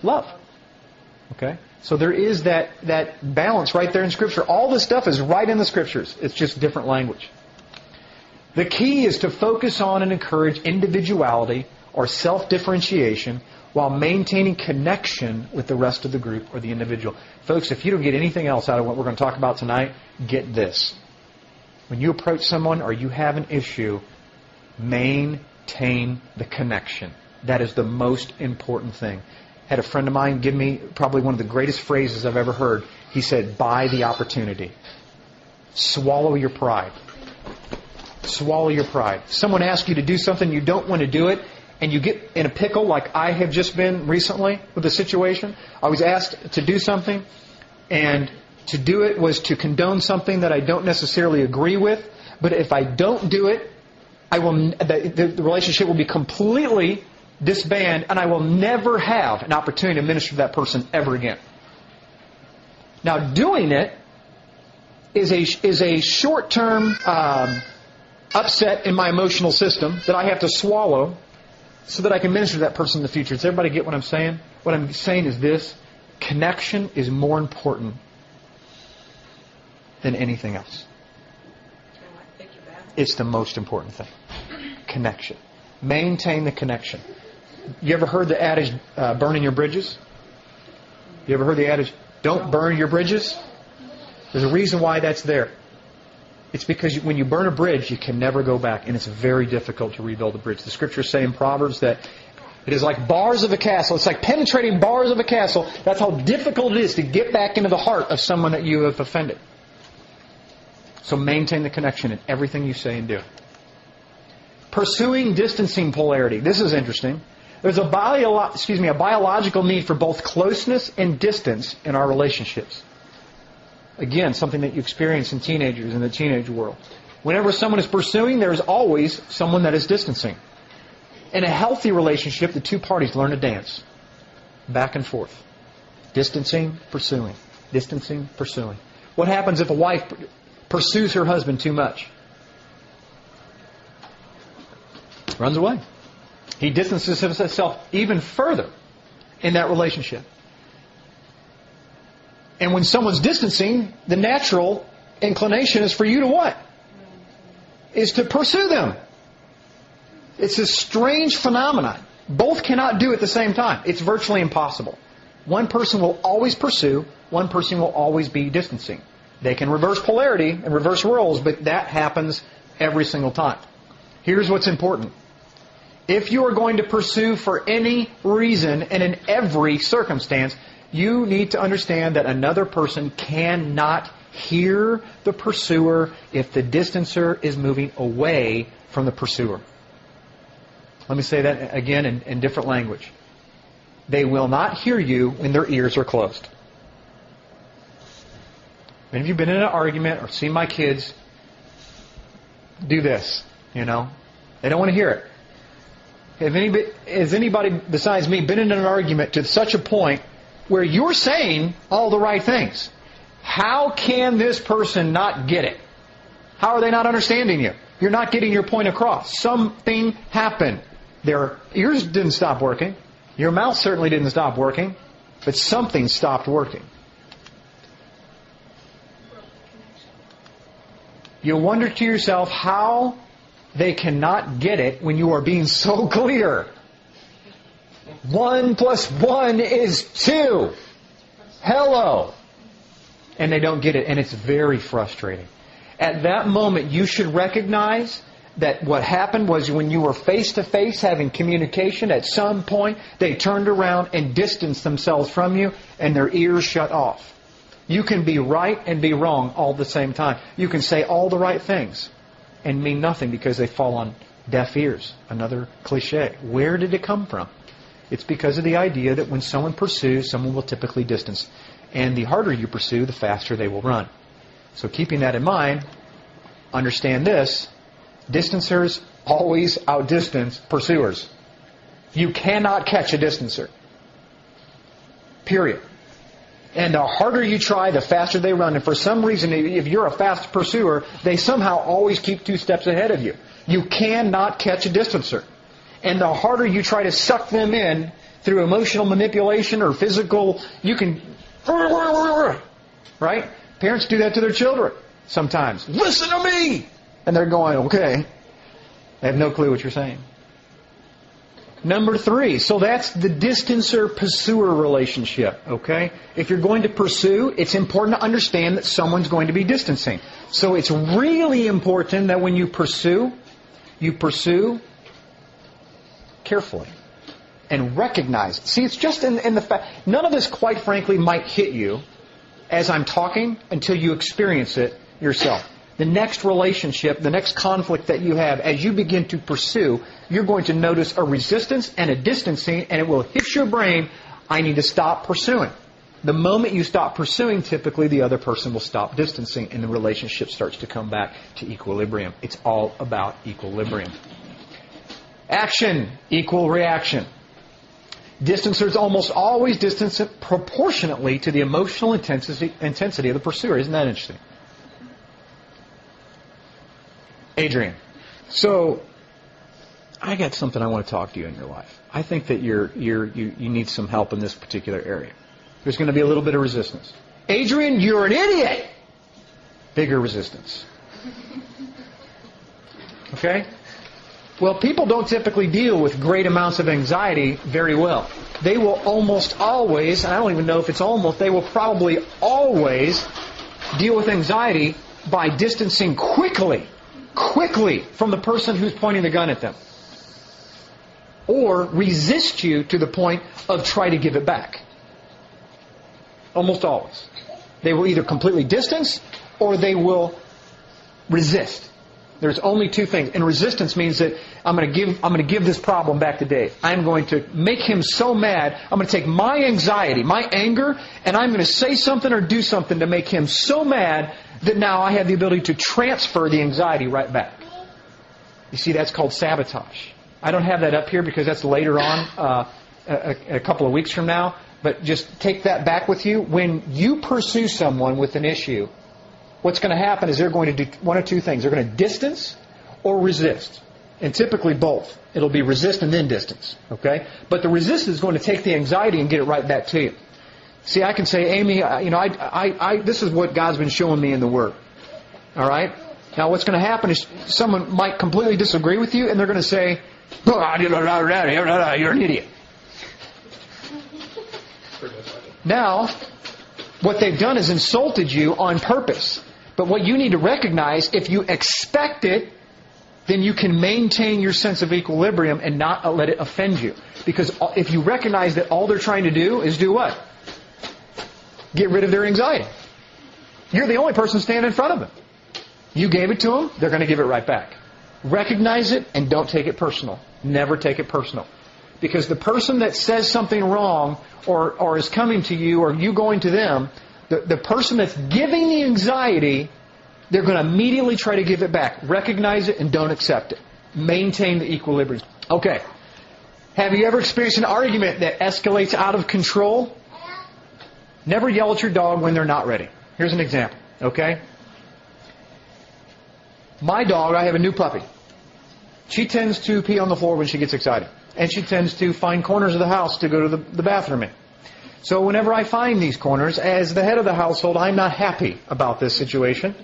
Love. Okay? So there is that balance right there in Scripture. All this stuff is right in the Scriptures. It's just different language. The key is to focus on and encourage individuality or self-differentiation while maintaining connection with the rest of the group or the individual. Folks, if you don't get anything else out of what we're going to talk about tonight, get this. When you approach someone or you have an issue, maintain the connection. That is the most important thing. I had a friend of mine give me probably one of the greatest phrases I've ever heard. He said, buy the opportunity. Swallow your pride. Swallow your pride. If someone asks you to do something, you don't want to do it, and you get in a pickle like I have just been recently with a situation. I was asked to do something, and to do it was to condone something that I don't necessarily agree with. But if I don't do it, the relationship will be completely disbanded, and I will never have an opportunity to minister to that person ever again. Now, doing it is a short-term upset in my emotional system that I have to swallow so that I can minister to that person in the future. Does everybody get what I'm saying? What I'm saying is this: connection is more important than anything else. It's the most important thing. Connection. Maintain the connection. You ever heard the adage, burning your bridges? You ever heard the adage, don't burn your bridges? There's a reason why that's there. It's because when you burn a bridge, you can never go back, and it's very difficult to rebuild a bridge. The Scriptures say in Proverbs that it is like bars of a castle. It's like penetrating bars of a castle. That's how difficult it is to get back into the heart of someone that you have offended. So maintain the connection in everything you say and do. Pursuing distancing polarity. This is interesting. There's a biological need for both closeness and distance in our relationships. Again, something that you experience in teenagers in the teenage world. Whenever someone is pursuing, there is always someone that is distancing. In a healthy relationship, the two parties learn to dance. Back and forth. Distancing, pursuing. Distancing, pursuing. What happens if a wife pursues her husband too much? Runs away. He distances himself even further in that relationship. And when someone's distancing, the natural inclination is for you to what? Is to pursue them. It's a strange phenomenon. Both cannot do it at the same time. It's virtually impossible. One person will always pursue. One person will always be distancing. They can reverse polarity and reverse roles, but that happens every single time. Here's what's important. If you are going to pursue for any reason and in every circumstance, you need to understand that another person cannot hear the pursuer if the distancer is moving away from the pursuer. Let me say that again in different language. They will not hear you when their ears are closed. Many of you have been in an argument or seen my kids. do this, you know. They don't want to hear it. Has anybody besides me been in an argument to such a point where you're saying all the right things? How can this person not get it? How are they not understanding you? You're not getting your point across. Something happened. Their ears didn't stop working. Your mouth certainly didn't stop working. But something stopped working. You wonder to yourself how they cannot get it when you are being so clear. 1 + 1 is 2. Hello. And they don't get it, and it's very frustrating. At that moment, you should recognize that what happened was when you were face-to-face having communication, at some point they turned around and distanced themselves from you, and their ears shut off. You can be right and be wrong all at the same time. You can say all the right things and mean nothing because they fall on deaf ears. Another cliche. Where did it come from? It's because of the idea that when someone pursues, someone will typically distance. And the harder you pursue, the faster they will run. So keeping that in mind, understand this. Distancers always outdistance pursuers. You cannot catch a distancer. Period. And the harder you try, the faster they run. And for some reason, if you're a fast pursuer, they somehow always keep 2 steps ahead of you. You cannot catch a distancer. And the harder you try to suck them in through emotional manipulation or physical, you can... Right? Parents do that to their children sometimes. Listen to me! And they're going, okay. They have no clue what you're saying. Number 3. So that's the distancer-pursuer relationship. Okay? If you're going to pursue, it's important to understand that someone's going to be distancing. So it's really important that when you pursue carefully. And recognize it. See, it's just in the fact... None of this, quite frankly, might hit you as I'm talking until you experience it yourself. The next relationship, the next conflict that you have, as you begin to pursue, you're going to notice a resistance and a distancing, and it will hit your brain, I need to stop pursuing. The moment you stop pursuing, typically the other person will stop distancing, and the relationship starts to come back to equilibrium. It's all about equilibrium. Action equal reaction. Distancers almost always distance it proportionately to the emotional intensity of the pursuer. Isn't that interesting? Adrian, so I got something I want to talk to you in your life. I think that you need some help in this particular area. There's going to be a little bit of resistance. Adrian, you're an idiot! Bigger resistance. Okay? Well, people don't typically deal with great amounts of anxiety very well. They will almost always, and I don't even know if it's almost, they will probably always deal with anxiety by distancing quickly from the person who's pointing the gun at them. Or resist you to the point of try to give it back. Almost always. They will either completely distance or they will resist. There's only 2 things. And resistance means that I'm going to give this problem back to Dave. I'm going to make him so mad. I'm going to take my anxiety, my anger, and I'm going to say something or do something to make him so mad that now I have the ability to transfer the anxiety right back. You see, that's called sabotage. I don't have that up here because that's later on, a couple of weeks from now. But just take that back with you. When you pursue someone with an issue, what's going to happen is they're going to do 1 or 2 things. They're going to distance or resist. And typically both. It'll be resist and then distance. Okay? But the resistance is going to take the anxiety and get it right back to you. See, I can say, Amy, this is what God's been showing me in the Word. All right? Now what's going to happen is someone might completely disagree with you and they're going to say, you're an idiot. Now, what they've done is insulted you on purpose. But what you need to recognize, if you expect it, then you can maintain your sense of equilibrium and not let it offend you. Because if you recognize that all they're trying to do is do what? Get rid of their anxiety. You're the only person standing in front of them. You gave it to them, they're going to give it right back. Recognize it and don't take it personal. Never take it personal. Because the person that says something wrong or is coming to you or you going to them, the person that's giving the anxiety they're going to immediately try to give it back. Recognize it and don't accept it. Maintain the equilibrium. Okay. Have you ever experienced an argument that escalates out of control? Never yell at your dog when they're not ready. Here's an example. Okay? My dog, I have a new puppy. She tends to pee on the floor when she gets excited. And she tends to find corners of the house to go to the bathroom in. So whenever I find these corners, as the head of the household, I'm not happy about this situation.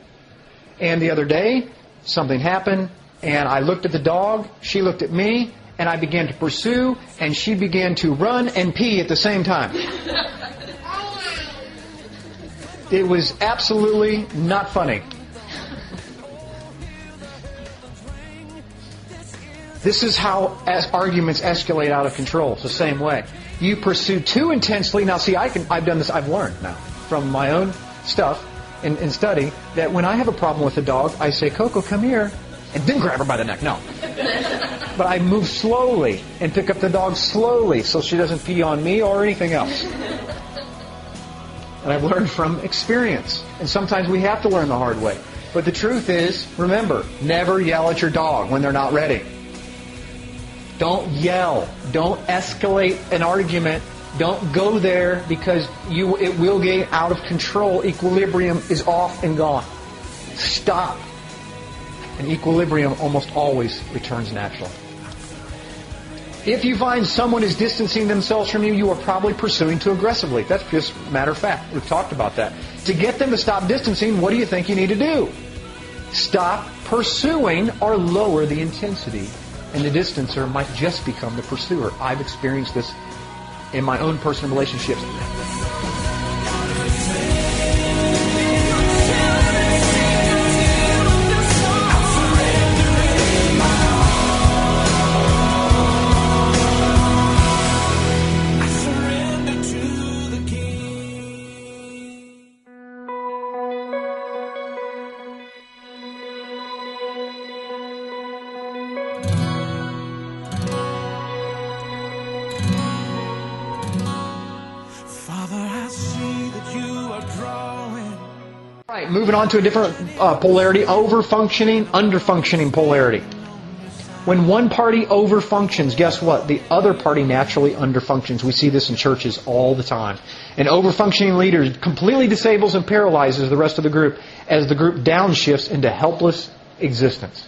And the other day, something happened, and I looked at the dog, she looked at me, and I began to pursue, and she began to run and pee at the same time. It was absolutely not funny. This is how arguments escalate out of control. It's the same way. You pursue too intensely. Now, see, I've done this. I've learned now from my own stuff in study that when I have a problem with a dog, I say, Coco, come here, and then grab her by the neck. No. But I move slowly and pick up the dog slowly so she doesn't pee on me or anything else. And I've learned from experience. And sometimes we have to learn the hard way. But the truth is, remember, never yell at your dog when they're not ready. Don't yell. Don't escalate an argument. Don't go there because it will get out of control. Equilibrium is off and gone. Stop. And equilibrium almost always returns natural. If you find someone is distancing themselves from you, you are probably pursuing too aggressively. That's just a matter of fact. We've talked about that. To get them to stop distancing, what do you think you need to do? Stop pursuing or lower the intensity. And the distancer might just become the pursuer. I've experienced this in my own personal relationships. Right, moving on to a different polarity, over-functioning, under-functioning polarity. When one party over-functions, guess what? The other party naturally under-functions. We see this in churches all the time. An over-functioning leader completely disables and paralyzes the rest of the group as the group downshifts into helpless existence.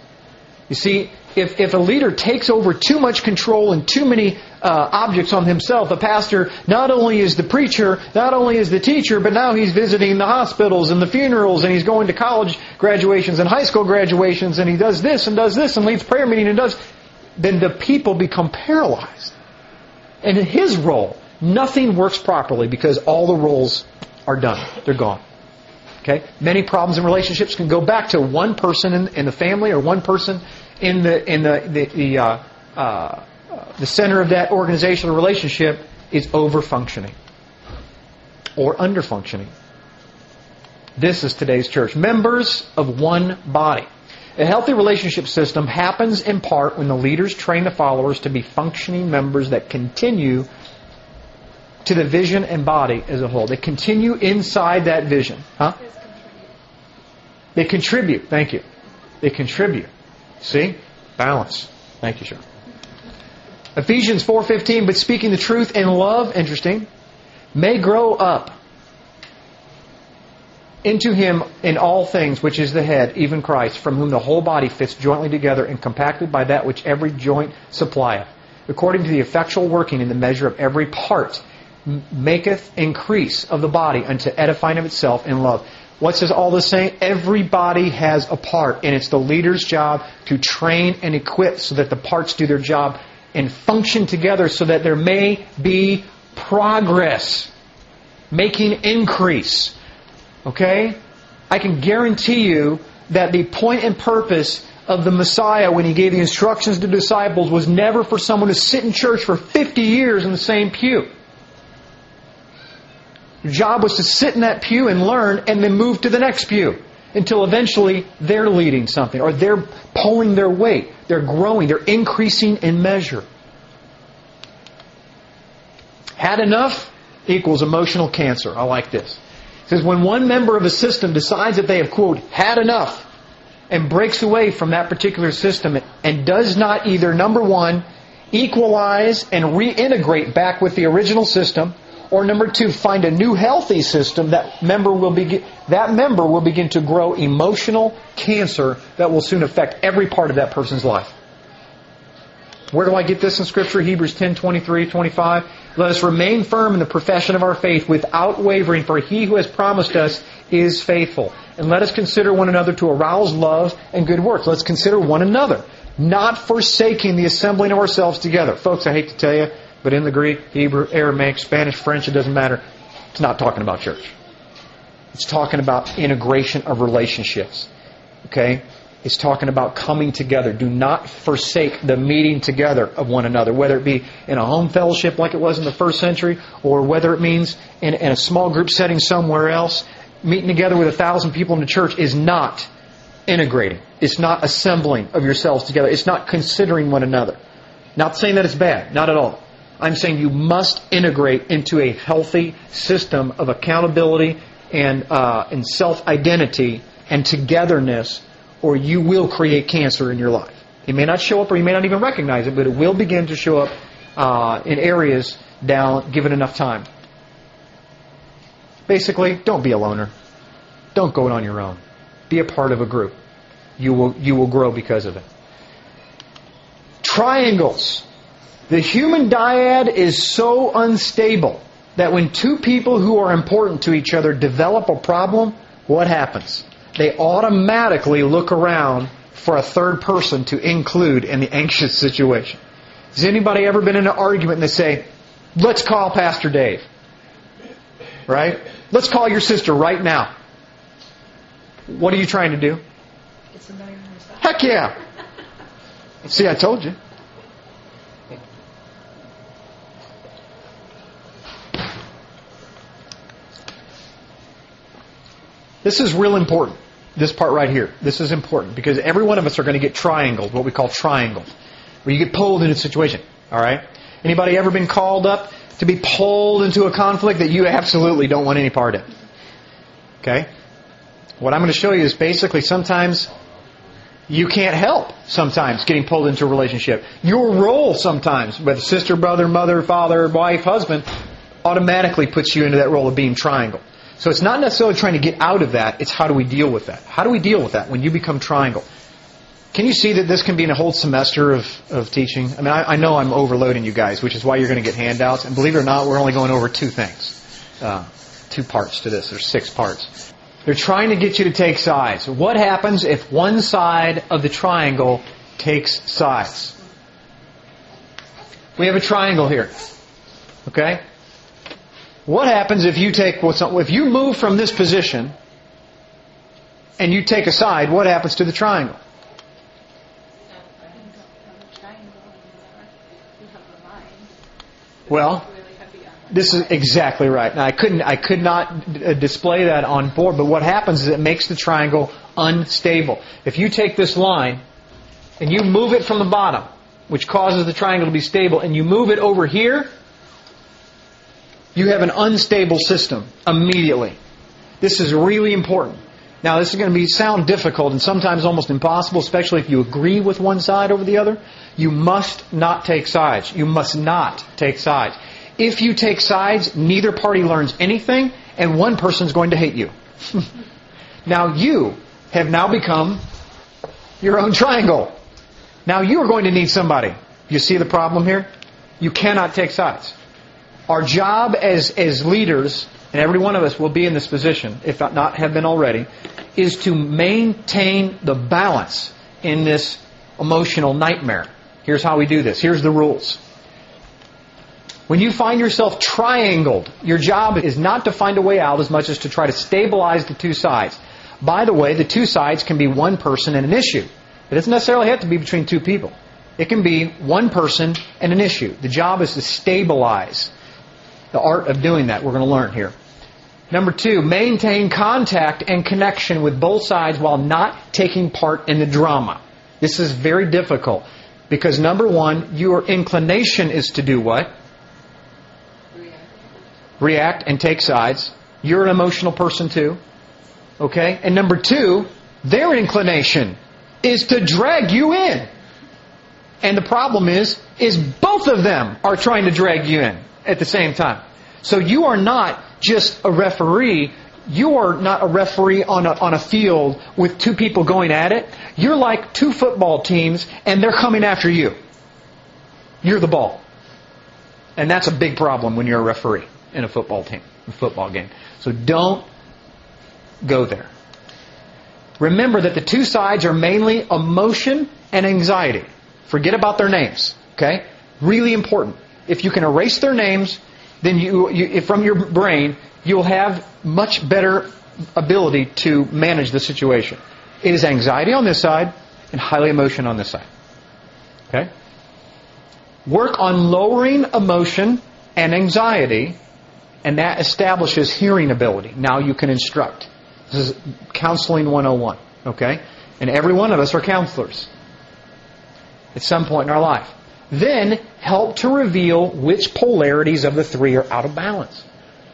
You see, if a leader takes over too much control and too many objects on himself, the pastor not only is the preacher, not only is the teacher, but now he's visiting the hospitals and the funerals, and he's going to college graduations and high school graduations, and he does this and leads prayer meeting and does, then the people become paralyzed. And in his role, nothing works properly because all the roles are done. They're gone. Okay? Many problems in relationships can go back to one person in the family or one person in the center of that organizational relationship is over-functioning or under-functioning. This is today's church. Members of one body. A healthy relationship system happens in part when the leaders train the followers to be functioning members that continue to the vision and body as a whole. They continue inside that vision. Huh? They contribute. Thank you. They contribute. See? Balance. Thank you, sir. Ephesians 4:15, but speaking the truth in love, interesting, may grow up into Him in all things, which is the head, even Christ, from whom the whole body fits jointly together and compacted by that which every joint supplieth, according to the effectual working in the measure of every part, maketh increase of the body unto edifying of itself in love. What's this all this saying? Everybody has a part, and it's the leader's job to train and equip so that the parts do their job and function together so that there may be progress, making increase. Okay? I can guarantee you that the point and purpose of the Messiah when He gave the instructions to disciples was never for someone to sit in church for 50 years in the same pew. Your job was to sit in that pew and learn and then move to the next pew until eventually they're leading something or they're pulling their weight. They're growing. They're increasing in measure. Had enough equals emotional cancer. I like this. says when one member of a system decides that they have, quote, had enough and breaks away from that particular system and does not either, number one, equalize and reintegrate back with the original system, or number two, find a new healthy system, that member will begin to grow emotional cancer that will soon affect every part of that person's life. Where do I get this in Scripture? Hebrews 10:23-25. Let us remain firm in the profession of our faith without wavering, for He who has promised us is faithful. And let us consider one another to arouse love and good works. Let's consider one another, not forsaking the assembling of ourselves together. Folks, I hate to tell you, but in the Greek, Hebrew, Aramaic, Spanish, French, it doesn't matter. It's not talking about church. It's talking about integration of relationships. Okay? It's talking about coming together. Do not forsake the meeting together of one another, whether it be in a home fellowship like it was in the first century, or whether it means in a small group setting somewhere else. Meeting together with 1,000 people in the church is not integrating. It's not assembling of yourselves together. It's not considering one another. Not saying that it's bad. Not at all. I'm saying you must integrate into a healthy system of accountability and self-identity and togetherness, or you will create cancer in your life. It may not show up, or you may not even recognize it, but it will begin to show up in areas given enough time. Basically, don't be a loner. Don't go it on your own. Be a part of a group. You will grow because of it. Triangles. The human dyad is so unstable that when two people who are important to each other develop a problem, what happens? They automatically look around for a third person to include in the anxious situation. Has anybody ever been in an argument and they say, let's call Pastor Dave? Right? Let's call your sister right now. What are you trying to do? Get somebody on your side. Heck yeah! See, I told you. This is real important. This part right here. This is important because every one of us are going to get triangled, what we call triangles, where you get pulled into a situation. All right? Anybody ever been called up to be pulled into a conflict that you absolutely don't want any part of? Okay? What I'm going to show you is basically sometimes you can't help sometimes getting pulled into a relationship. Your role sometimes, whether sister, brother, mother, father, wife, husband, automatically puts you into that role of being triangle. So it's not necessarily trying to get out of that, it's how do we deal with that? How do we deal with that when you become triangle? Can you see that this can be in a whole semester of teaching? I mean, I know I'm overloading you guys, which is why you're going to get handouts. And believe it or not, we're only going over 2 things. 2 parts to this. There's 6 parts. They're trying to get you to take sides. What happens if one side of the triangle takes sides? We have a triangle here. Okay? What happens if you move from this position and you take a side? What happens to the triangle? Well, this is exactly right. Now, I could not display that on board, but what happens is it makes the triangle unstable. If you take this line and you move it from the bottom, which causes the triangle to be stable, and you move it over here, you have an unstable system immediately. This is really important. Now, this is going to sound difficult and sometimes almost impossible, especially if you agree with one side over the other. You must not take sides. You must not take sides. If you take sides, neither party learns anything, and one person's going to hate you. Now, you have now become your own triangle. Now, you are going to need somebody. You see the problem here? You cannot take sides. Our job as leaders, and every one of us will be in this position, if not have been already, is to maintain the balance in this emotional nightmare. Here's how we do this. Here's the rules. When you find yourself triangled, your job is not to find a way out as much as to try to stabilize the 2 sides. By the way, the 2 sides can be one person and an issue. It doesn't necessarily have to be between 2 people. It can be one person and an issue. The job is to stabilize. The art of doing that we're going to learn here. Number 2, maintain contact and connection with both sides while not taking part in the drama. This is very difficult because number 1, your inclination is to do what? React and take sides. You're an emotional person too. Okay? And number two, their inclination is to drag you in. And the problem is both of them are trying to drag you in at the same time. So you are not just a referee. You are not a referee on a field with two people going at it. You're like two football teams and they're coming after you. You're the ball. And that's a big problem when you're a referee in a football game. So don't go there. Remember that the two sides are mainly emotion and anxiety. Forget about their names. Okay? Really important. If you can erase their names, then you from your brain, you'll have much better ability to manage the situation. It is anxiety on this side and highly emotion on this side. Okay? Work on lowering emotion and anxiety, and that establishes hearing ability. Now you can instruct. This is counseling 101. Okay? And every one of us are counselors at some point in our life. Then help to reveal which polarities of the three are out of balance.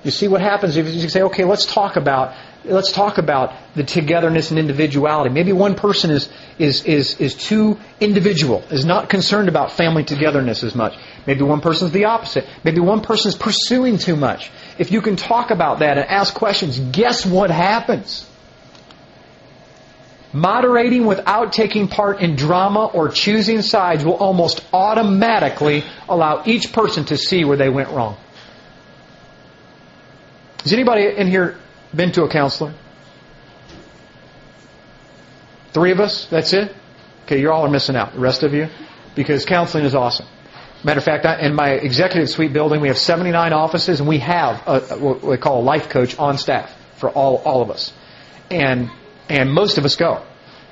You see what happens if you say, okay, let's talk about the togetherness and individuality. Maybe one person is too individual, is not concerned about family togetherness as much. Maybe one person's the opposite. Maybe one person's pursuing too much. If you can talk about that and ask questions, guess what happens? Moderating without taking part in drama or choosing sides will almost automatically allow each person to see where they went wrong. Has anybody in here been to a counselor? 3 of us? That's it? Okay, you all are missing out. The rest of you? Because counseling is awesome. Matter of fact, in my executive suite building, we have 79 offices, and we have what we call a life coach on staff for all of us. And most of us go.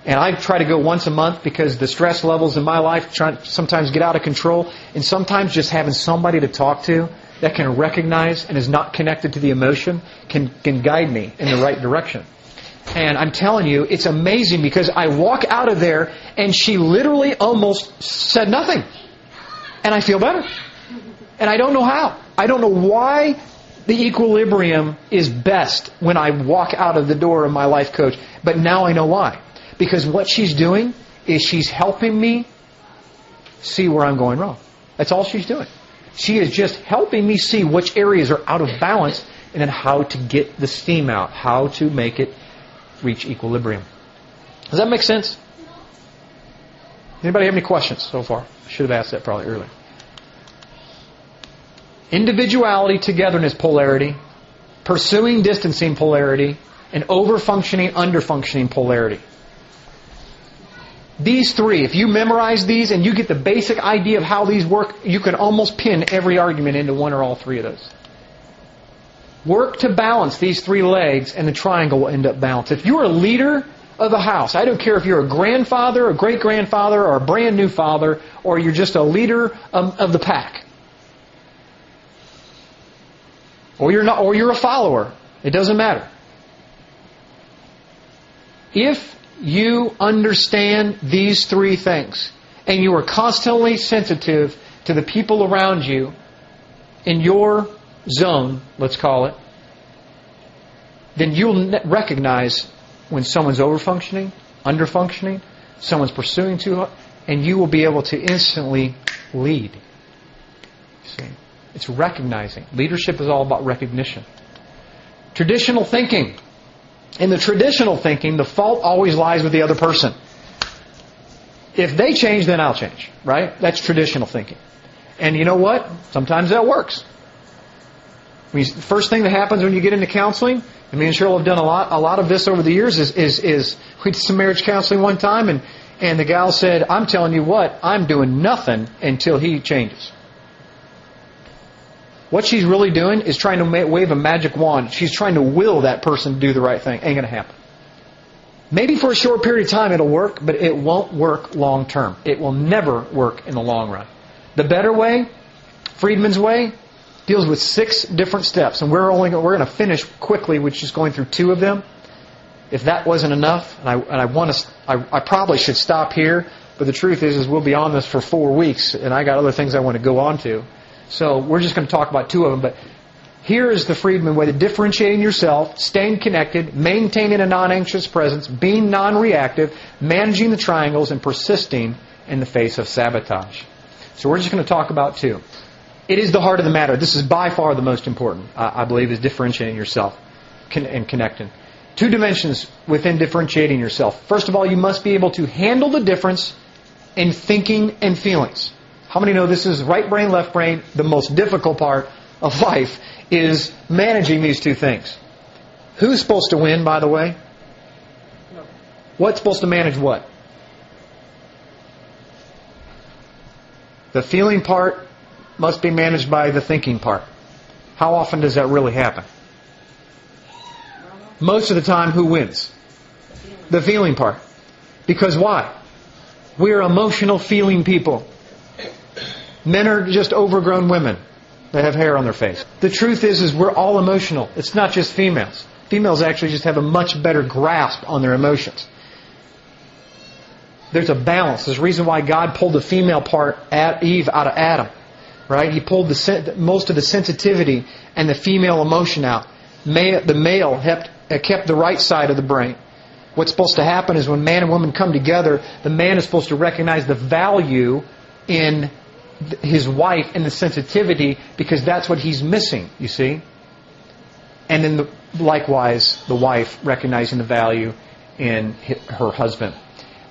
And I try to go once a month because the stress levels in my life sometimes get out of control. And sometimes just having somebody to talk to that can recognize and is not connected to the emotion can guide me in the right direction. And I'm telling you, it's amazing because I walk out of there and she literally almost said nothing. And I feel better. And I don't know how. I don't know why the equilibrium is best when I walk out of the door of my life coach. But now I know why. Because what she's doing is she's helping me see where I'm going wrong. That's all she's doing. She is just helping me see which areas are out of balance and then how to get the steam out, how to make it reach equilibrium. Does that make sense? Anybody have any questions so far? I should have asked that probably earlier. Individuality, togetherness, polarity. Pursuing, distancing, polarity. And over-functioning, under-functioning, polarity. These 3, if you memorize these and you get the basic idea of how these work, you can almost pin every argument into one or all 3 of those. Work to balance these 3 legs and the triangle will end up balanced. If you're a leader of a house, I don't care if you're a grandfather, a great-grandfather, or a brand new father, or you're just a leader of the pack. Or you're a follower. It doesn't matter. If you understand these 3 things, and you are constantly sensitive to the people around you in your zone, let's call it, then you'll recognize when someone's over-functioning, under-functioning, someone's pursuing too hard, and you will be able to instantly lead. See? It's recognizing. Leadership is all about recognition. Traditional thinking. In the traditional thinking, the fault always lies with the other person. If they change, then I'll change. Right? That's traditional thinking. And you know what? Sometimes that works. The first thing that happens when you get into counseling, and me and Cheryl have done a lot of this over the years, is we did some marriage counseling one time, and the gal said, I'm telling you what, I'm doing nothing until he changes. What she's really doing is trying to wave a magic wand. She's trying to will that person to do the right thing. Ain't going to happen. Maybe for a short period of time it'll work, but it won't work long term. It will never work in the long run. The better way, Friedman's way, deals with 6 different steps, and we're going to finish quickly with just going through 2 of them. If that wasn't enough, and I probably should stop here, but the truth is we'll be on this for 4 weeks, and I got other things I want to go on to. So we're just going to talk about 2 of them. But Here is the Friedman way to differentiating yourself, staying connected, maintaining a non-anxious presence, being non-reactive, managing the triangles, and persisting in the face of sabotage. So we're just going to talk about two. It is the heart of the matter. This is by far the most important, I believe, is differentiating yourself and connecting. Two dimensions within differentiating yourself. First of all, you must be able to handle the difference in thinking and feelings. How many know this is right brain, left brain? The most difficult part of life is managing these two things. Who's supposed to win, by the way? What's supposed to manage what? The feeling part must be managed by the thinking part. How often does that really happen? Most of the time, who wins? The feeling part. Because why? We're emotional feeling people. Men are just overgrown women that have hair on their face. The truth is we're all emotional. It's not just females. Females actually just have a much better grasp on their emotions. There's a balance. There's a reason why God pulled the female part, Eve, out of Adam. Right? He pulled most of the sensitivity and the female emotion out. The male kept the right side of the brain. What's supposed to happen is when man and woman come together, the man is supposed to recognize the value in his wife and the sensitivity, because that's what he's missing, you see. And then likewise, the wife recognizing the value in her husband.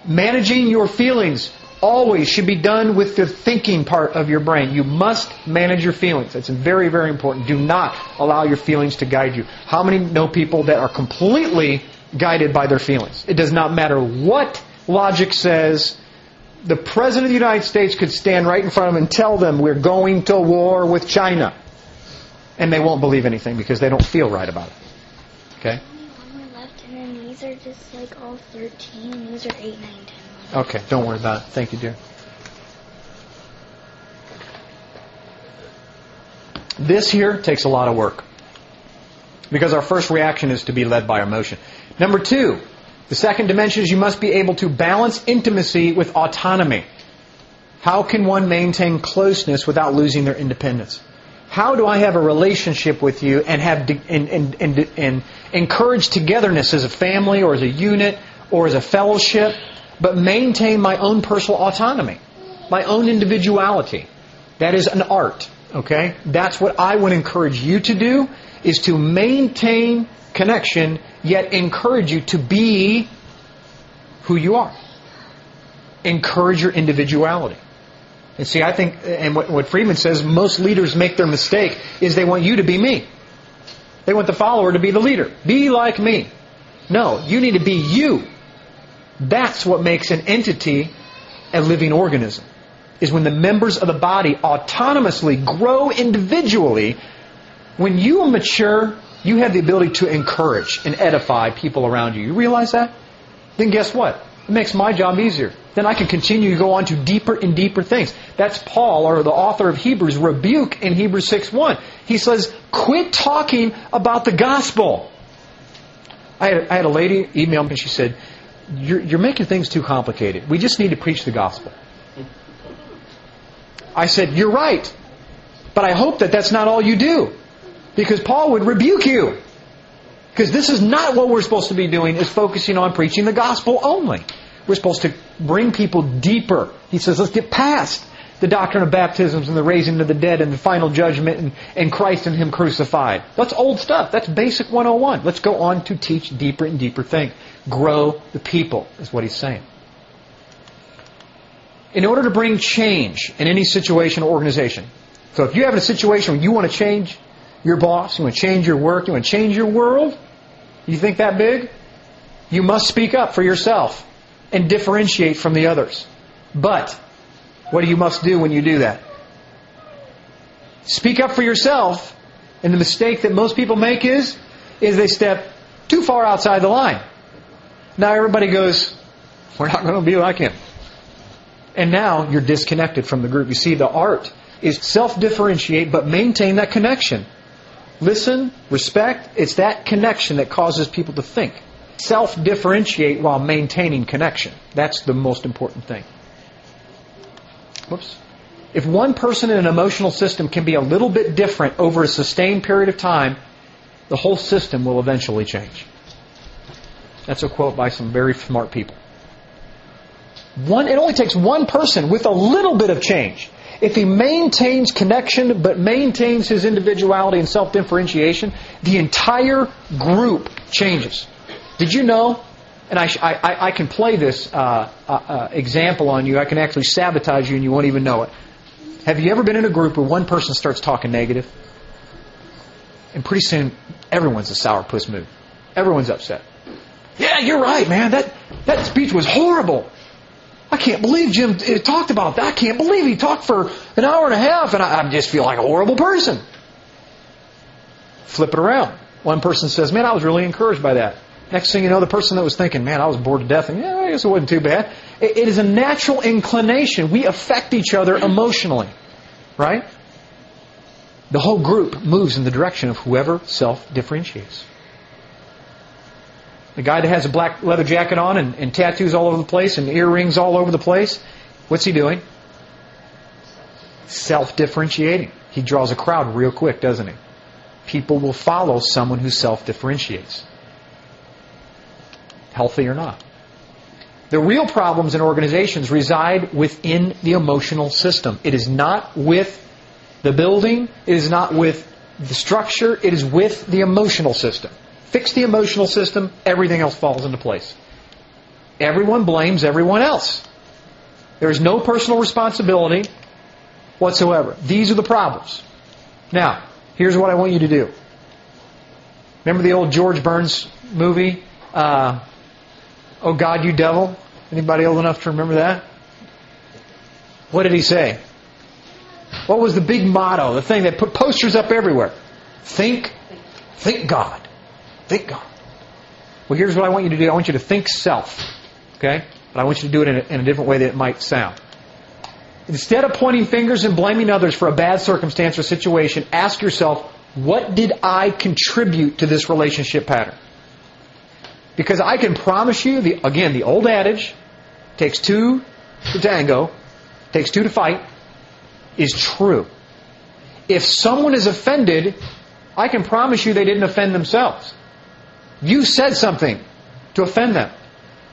Managing your feelings always should be done with the thinking part of your brain. You must manage your feelings. That's very, very important. Do not allow your feelings to guide you. How many know people that are completely guided by their feelings? It does not matter what logic says. The President of the United States could stand right in front of them and tell them we're going to war with China. And they won't believe anything because they don't feel right about it. Okay? On my left, and then these are just like all 13, and these are 8, 9, 10. Okay, don't worry about it. Thank you, dear. This here takes a lot of work. Because our first reaction is to be led by our emotion. Number two, the second dimension is you must be able to balance intimacy with autonomy. How can one maintain closeness without losing their independence? How do I have a relationship with you and have and encourage togetherness as a family or as a unit or as a fellowship, but maintain my own personal autonomy, my own individuality? That is an art, okay? That's what I would encourage you to do, is to maintain connection, yet encourage you to be who you are. Encourage your individuality. And see, I think, and what Friedman says, most leaders make their mistake, is they want you to be me. They want the follower to be the leader. Be like me. No, you need to be you. That's what makes an entity a living organism. Is when the members of the body autonomously grow individually. When you mature, you have the ability to encourage and edify people around you. You realize that? Then guess what? It makes my job easier. Then I can continue to go on to deeper and deeper things. That's Paul, or the author of Hebrews, rebuke in Hebrews 6:1. He says, quit talking about the gospel. I had a lady email me and she said, you're making things too complicated. We just need to preach the gospel. I said, you're right. But I hope that that's not all you do. Because Paul would rebuke you. Because this is not what we're supposed to be doing, is focusing on preaching the gospel only. We're supposed to bring people deeper. He says, let's get past the doctrine of baptisms and the raising of the dead and the final judgment and Christ and Him crucified. That's old stuff. That's basic 101. Let's go on to teach deeper and deeper things. Grow the people, is what he's saying. In order to bring change in any situation or organization. So if you have a situation where you want to change your boss, you want to change your work, you want to change your world, you think that big? You must speak up for yourself and differentiate from the others. But what do you must do when you do that? Speak up for yourself, and the mistake that most people make is they step too far outside the line. Now everybody goes, we're not going to be like him. And now you're disconnected from the group. You see, the art is self-differentiate, but maintain that connection. Listen, respect, it's that connection that causes people to think. Self-differentiate while maintaining connection. That's the most important thing. Whoops. If one person in an emotional system can be a little bit different over a sustained period of time, the whole system will eventually change. That's a quote by some very smart people. It only takes one person with a little bit of change. If he maintains connection but maintains his individuality and self-differentiation, the entire group changes. Did you know, and I can play this example on you, I can actually sabotage you and you won't even know it. Have you ever been in a group where one person starts talking negative? And pretty soon, everyone's a sourpuss mood. Everyone's upset. Yeah, you're right, man. That speech was horrible. I can't believe Jim talked about that. I can't believe he talked for an hour and a half, and I just feel like a horrible person. Flip it around. One person says, man, I was really encouraged by that. Next thing you know, the person that was thinking, man, I was bored to death, and yeah, I guess it wasn't too bad. It is a natural inclination. We affect each other emotionally, right? The whole group moves in the direction of whoever self-differentiates. The guy that has a black leather jacket on and tattoos all over the place and earrings all over the place, what's he doing? Self-differentiating. He draws a crowd real quick, doesn't he? People will follow someone who self-differentiates. Healthy or not. The real problems in organizations reside within the emotional system. It is not with the building. It is not with the structure. It is with the emotional system. Fix the emotional system, everything else falls into place. Everyone blames everyone else. There is no personal responsibility whatsoever. These are the problems. Now, here's what I want you to do. Remember the old George Burns movie, Oh God, You Devil? Anybody old enough to remember that? What did he say? What was the big motto, the thing that put posters up everywhere? Think God. Think God. Well, here's what I want you to do. I want you to think self. Okay? But I want you to do it in a different way that it might sound. Instead of pointing fingers and blaming others for a bad circumstance or situation, ask yourself, what did I contribute to this relationship pattern? Because I can promise you, the old adage, takes two to tango, takes two to fight, is true. If someone is offended, I can promise you they didn't offend themselves. You said something to offend them.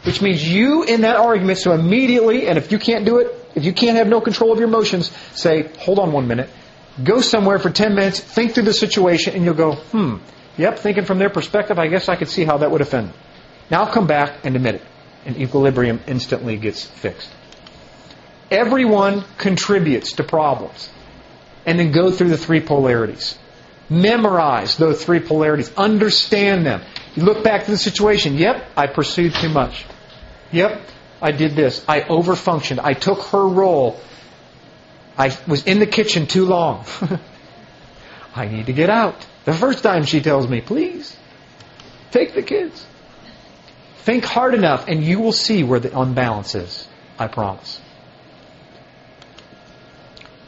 Which means you in that argument, so immediately, and if you can't do it, if you can't have no control of your emotions, say, hold on 1 minute, go somewhere for 10 minutes, think through the situation, and you'll go, yep, thinking from their perspective, I guess I could see how that would offend them. Now come back and admit it. And equilibrium instantly gets fixed. Everyone contributes to problems. And then go through the three polarities. Memorize those three polarities. Understand them. You look back to the situation. Yep, I pursued too much. Yep, I did this. I overfunctioned. I took her role. I was in the kitchen too long. I need to get out. The first time she tells me, please, take the kids. Think hard enough and you will see where the unbalance is. I promise.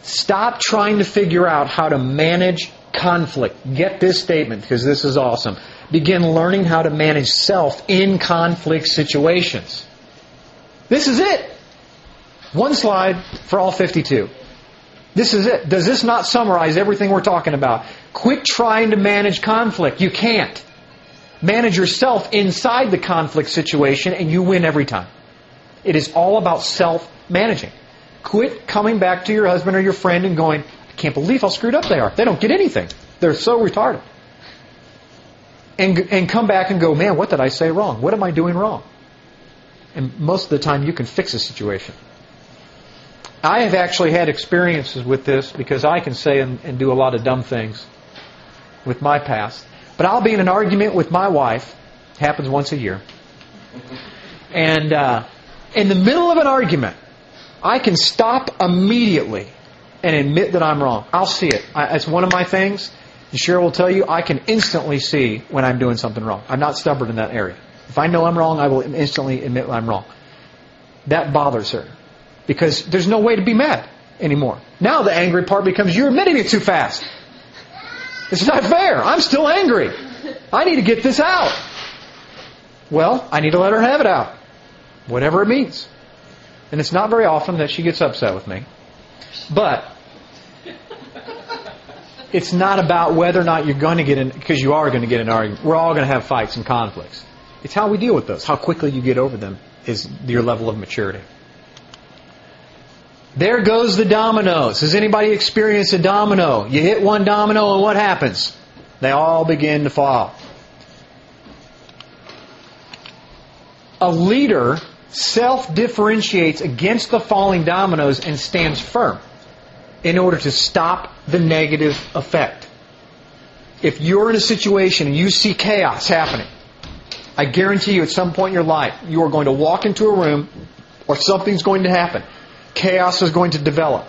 Stop trying to figure out how to manage conflict. Get this statement because this is awesome. Begin learning how to manage self in conflict situations. This is it. One slide for all 52. This is it. Does this not summarize everything we're talking about? Quit trying to manage conflict. You can't. Manage yourself inside the conflict situation and you win every time. It is all about self-managing. Quit coming back to your husband or your friend and going, I can't believe how screwed up they are. They don't get anything. They're so retarded. And come back and go, man, what did I say wrong? What am I doing wrong? And most of the time you can fix a situation. I have actually had experiences with this because I can say and do a lot of dumb things with my past. But I'll be in an argument with my wife. It happens once a year. And in the middle of an argument, I can stop immediately and admit that I'm wrong. I'll see it. It's one of my things. And Cheryl will tell you, I can instantly see when I'm doing something wrong. I'm not stubborn in that area. If I know I'm wrong, I will instantly admit I'm wrong. That bothers her. Because there's no way to be mad anymore. Now the angry part becomes you're admitting it too fast. It's not fair. I'm still angry. I need to get this out. Well, I need to let her have it out. Whatever it means. And it's not very often that she gets upset with me. But it's not about whether or not you're going to get in, because you are going to get in an argument. We're all going to have fights and conflicts. It's how we deal with those. How quickly you get over them is your level of maturity. There goes the dominoes. Has anybody experienced a domino? You hit one domino and what happens? They all begin to fall. A leader self-differentiates against the falling dominoes and stands firm in order to stop the negative effect. If you're in a situation and you see chaos happening, I guarantee you at some point in your life, you are going to walk into a room or something's going to happen. Chaos is going to develop.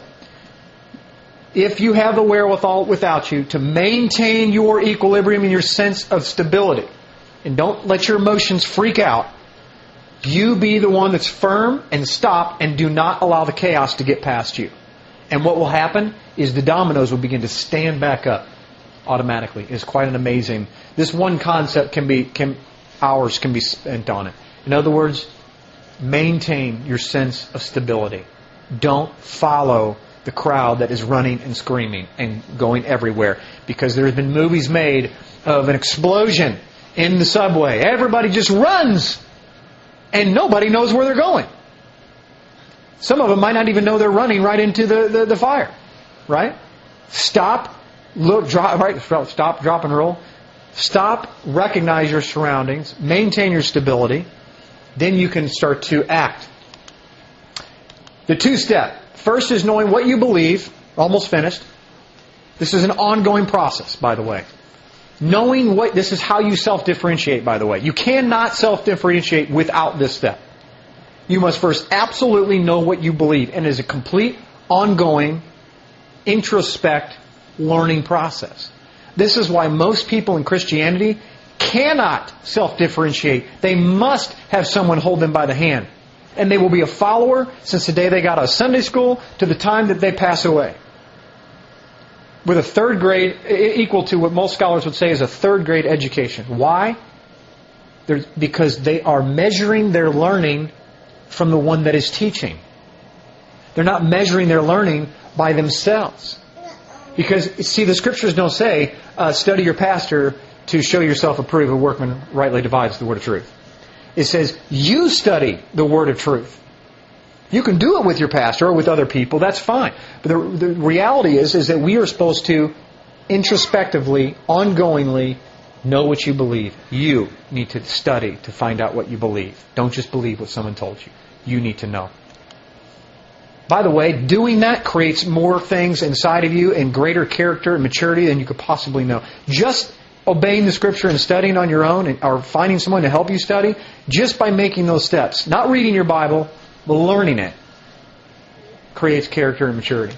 If you have the wherewithal without you to maintain your equilibrium and your sense of stability, and don't let your emotions freak out, you be the one that's firm and stop and do not allow the chaos to get past you. And what will happen is the dominoes will begin to stand back up automatically. It's quite an amazing... This one concept hours can be spent on it. In other words, maintain your sense of stability. Don't follow the crowd that is running and screaming and going everywhere. Because there have been movies made of an explosion in the subway. Everybody just runs and nobody knows where they're going. Some of them might not even know they're running right into the fire. Right? Stop, look, drop, right? Stop, drop, and roll. Stop, recognize your surroundings, maintain your stability. Then you can start to act. The two-step. First is knowing what you believe. Almost finished. This is an ongoing process, by the way. Knowing what... This is how you self-differentiate, by the way. You cannot self-differentiate without this step. You must first absolutely know what you believe. And it is a complete, ongoing, introspect, learning process. This is why most people in Christianity cannot self-differentiate. They must have someone hold them by the hand. And they will be a follower since the day they got out of Sunday school to the time that they pass away. With a third grade, equal to what most scholars would say is a third grade education. Why? Because they are measuring their learning from the one that is teaching. They're not measuring their learning by themselves. Because, see, the Scriptures don't say, study your pastor to show yourself approved, a workman rightly divides the word of truth. It says, you study the word of truth. You can do it with your pastor or with other people, that's fine. But the reality is that we are supposed to introspectively, ongoingly know what you believe. You need to study to find out what you believe. Don't just believe what someone told you. You need to know. By the way, doing that creates more things inside of you and greater character and maturity than you could possibly know. Just obeying the Scripture and studying on your own or finding someone to help you study, just by making those steps, not reading your Bible, but learning it, creates character and maturity.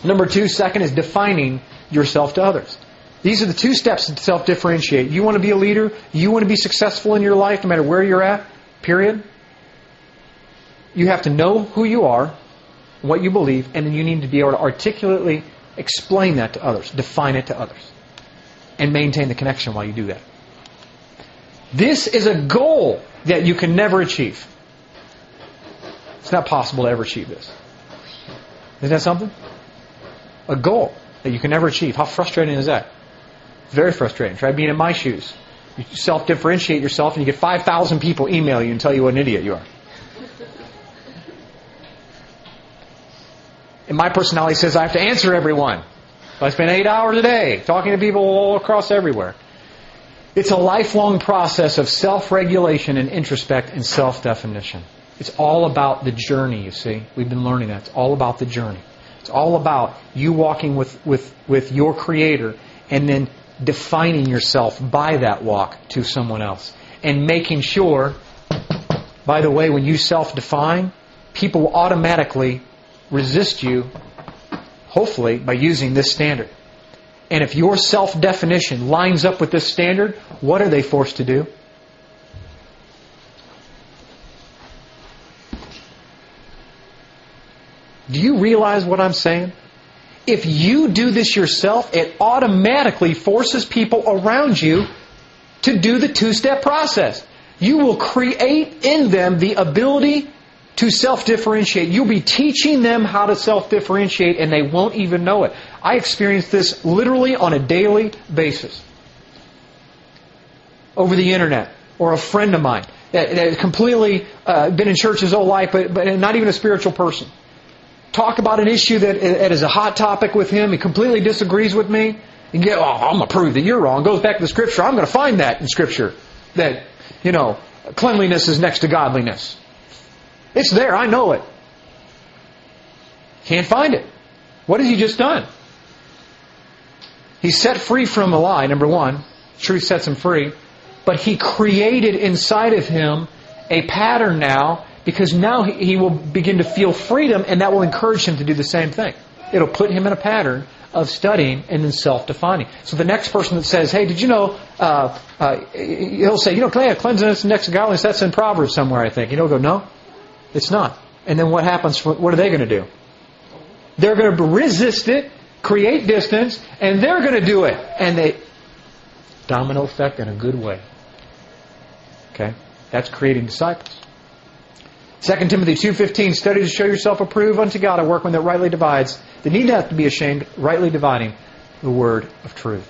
Number two, second, is defining yourself to others. These are the two steps to self-differentiate. You want to be a leader? You want to be successful in your life no matter where you're at? Period. You have to know who you are, what you believe, and then you need to be able to articulately explain that to others, define it to others, and maintain the connection while you do that. This is a goal that you can never achieve. It's not possible to ever achieve this. Isn't that something? A goal that you can never achieve. How frustrating is that? It's very frustrating. Try being in my shoes. You self-differentiate yourself and you get 5,000 people email you and tell you what an idiot you are. And my personality says I have to answer everyone. So I spend 8 hours a day talking to people all across everywhere. It's a lifelong process of self-regulation and introspect and self-definition. It's all about the journey, you see. We've been learning that. It's all about the journey. It's all about you walking with your Creator and then defining yourself by that walk to someone else. And making sure, by the way, when you self-define, people will automatically resist you, hopefully, by using this standard. And if your self-definition lines up with this standard, what are they forced to do? Do you realize what I'm saying? If you do this yourself, it automatically forces people around you to do the two-step process. You will create in them the ability to self-differentiate. You'll be teaching them how to self-differentiate and they won't even know it. I experience this literally on a daily basis. Over the internet. Or a friend of mine that completely been in church his whole life but not even a spiritual person. Talk about an issue that is a hot topic with him. He completely disagrees with me. And get, I'm going to prove that you're wrong. Goes back to the Scripture. I'm going to find that in Scripture. That, cleanliness is next to godliness. It's there. I know it. Can't find it. What has he just done? He's set free from a lie, number one. Truth sets him free. But he created inside of him a pattern now, because now he will begin to feel freedom, and that will encourage him to do the same thing. It'll put him in a pattern of studying and then self-defining. So the next person that says, hey, did you know, he'll say, cleanliness next to godliness, that's in Proverbs somewhere, I think. And he'll go, no, it's not. And then what happens? What are they going to do? They're going to resist it, create distance, and they're going to do it. And they... Domino effect in a good way. Okay? That's creating disciples. 2 Timothy 2:15, study to show yourself approved unto God, a workman that rightly divides. They need not to be ashamed, rightly dividing the word of truth.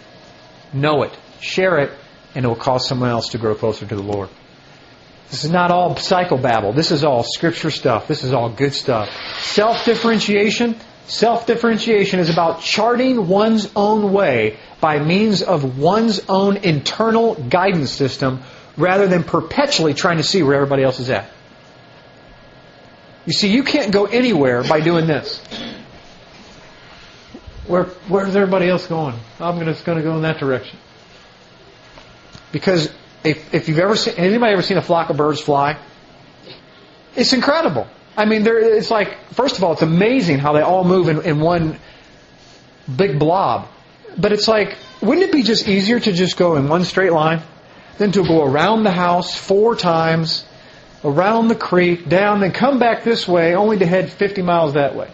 Know it, share it, and it will cause someone else to grow closer to the Lord. This is not all psychobabble. This is all Scripture stuff. This is all good stuff. Self-differentiation is about charting one's own way by means of one's own internal guidance system rather than perpetually trying to see where everybody else is at. You see, you can't go anywhere by doing this. Where's everybody else going? I'm just going to go in that direction. Because if you've ever seen, anybody ever seen a flock of birds fly? It's incredible. I mean, it's like, first of all, it's amazing how they all move in one big blob. But it's like, wouldn't it be just easier to just go in one straight line than to go around the house 4 times, around the creek, down, then come back this way, only to head 50 miles that way?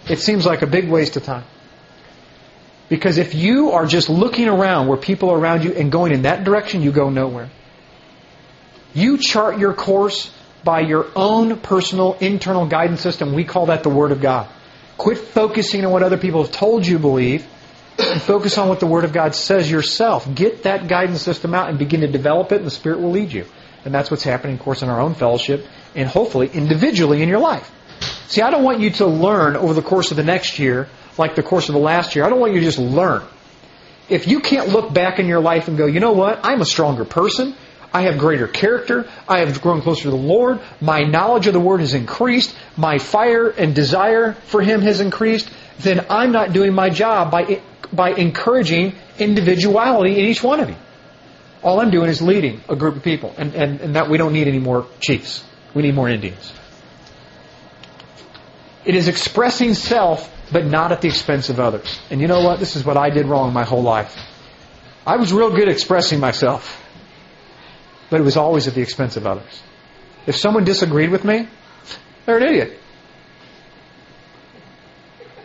It seems like a big waste of time. Because if you are just looking around where people are around you and going in that direction, you go nowhere. You chart your course by your own personal internal guidance system. We call that the Word of God. Quit focusing on what other people have told you believe and focus on what the Word of God says yourself. Get that guidance system out and begin to develop it, and the Spirit will lead you. And that's what's happening, of course, in our own fellowship and hopefully individually in your life. See, I don't want you to learn over the course of the next year like the course of the last year. I don't want you to just learn. If you can't look back in your life and go, you know what? I'm a stronger person. I have greater character. I have grown closer to the Lord. My knowledge of the Word has increased. My fire and desire for Him has increased. Then I'm not doing my job by encouraging individuality in each one of you. All I'm doing is leading a group of people. And that we don't need any more chiefs. We need more Indians. It is expressing self, but not at the expense of others. And you know what? This is what I did wrong my whole life. I was real good at expressing myself, but it was always at the expense of others. If someone disagreed with me, they're an idiot.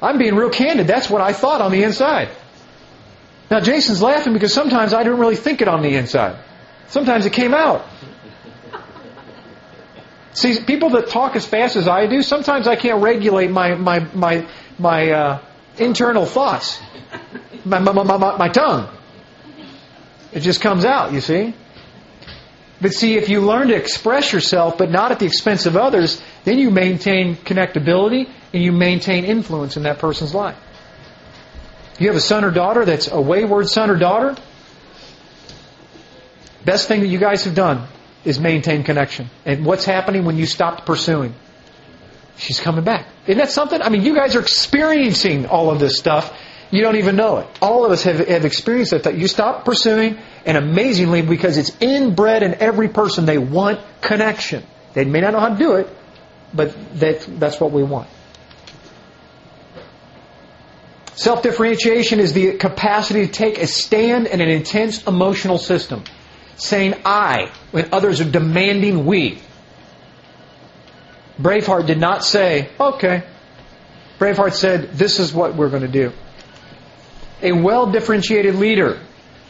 I'm being real candid. That's what I thought on the inside. Now Jason's laughing because sometimes I didn't really think it on the inside. Sometimes it came out. See, people that talk as fast as I do, sometimes I can't regulate my internal thoughts, my tongue. It just comes out, you see. But see, if you learn to express yourself, but not at the expense of others, then you maintain connectability and you maintain influence in that person's life. You have a son or daughter that's a wayward son or daughter. Best thing that you guys have done is maintain connection. And what's happening when you stopped pursuing? She's coming back. Isn't that something? I mean, you guys are experiencing all of this stuff. You don't even know it. All of us have experienced that. You stop pursuing, and amazingly, because it's inbred in every person, they want connection. They may not know how to do it, but that's what we want. Self-differentiation is the capacity to take a stand in an intense emotional system. Saying I when others are demanding we. Braveheart did not say, okay. Braveheart said, this is what we're going to do. A well-differentiated leader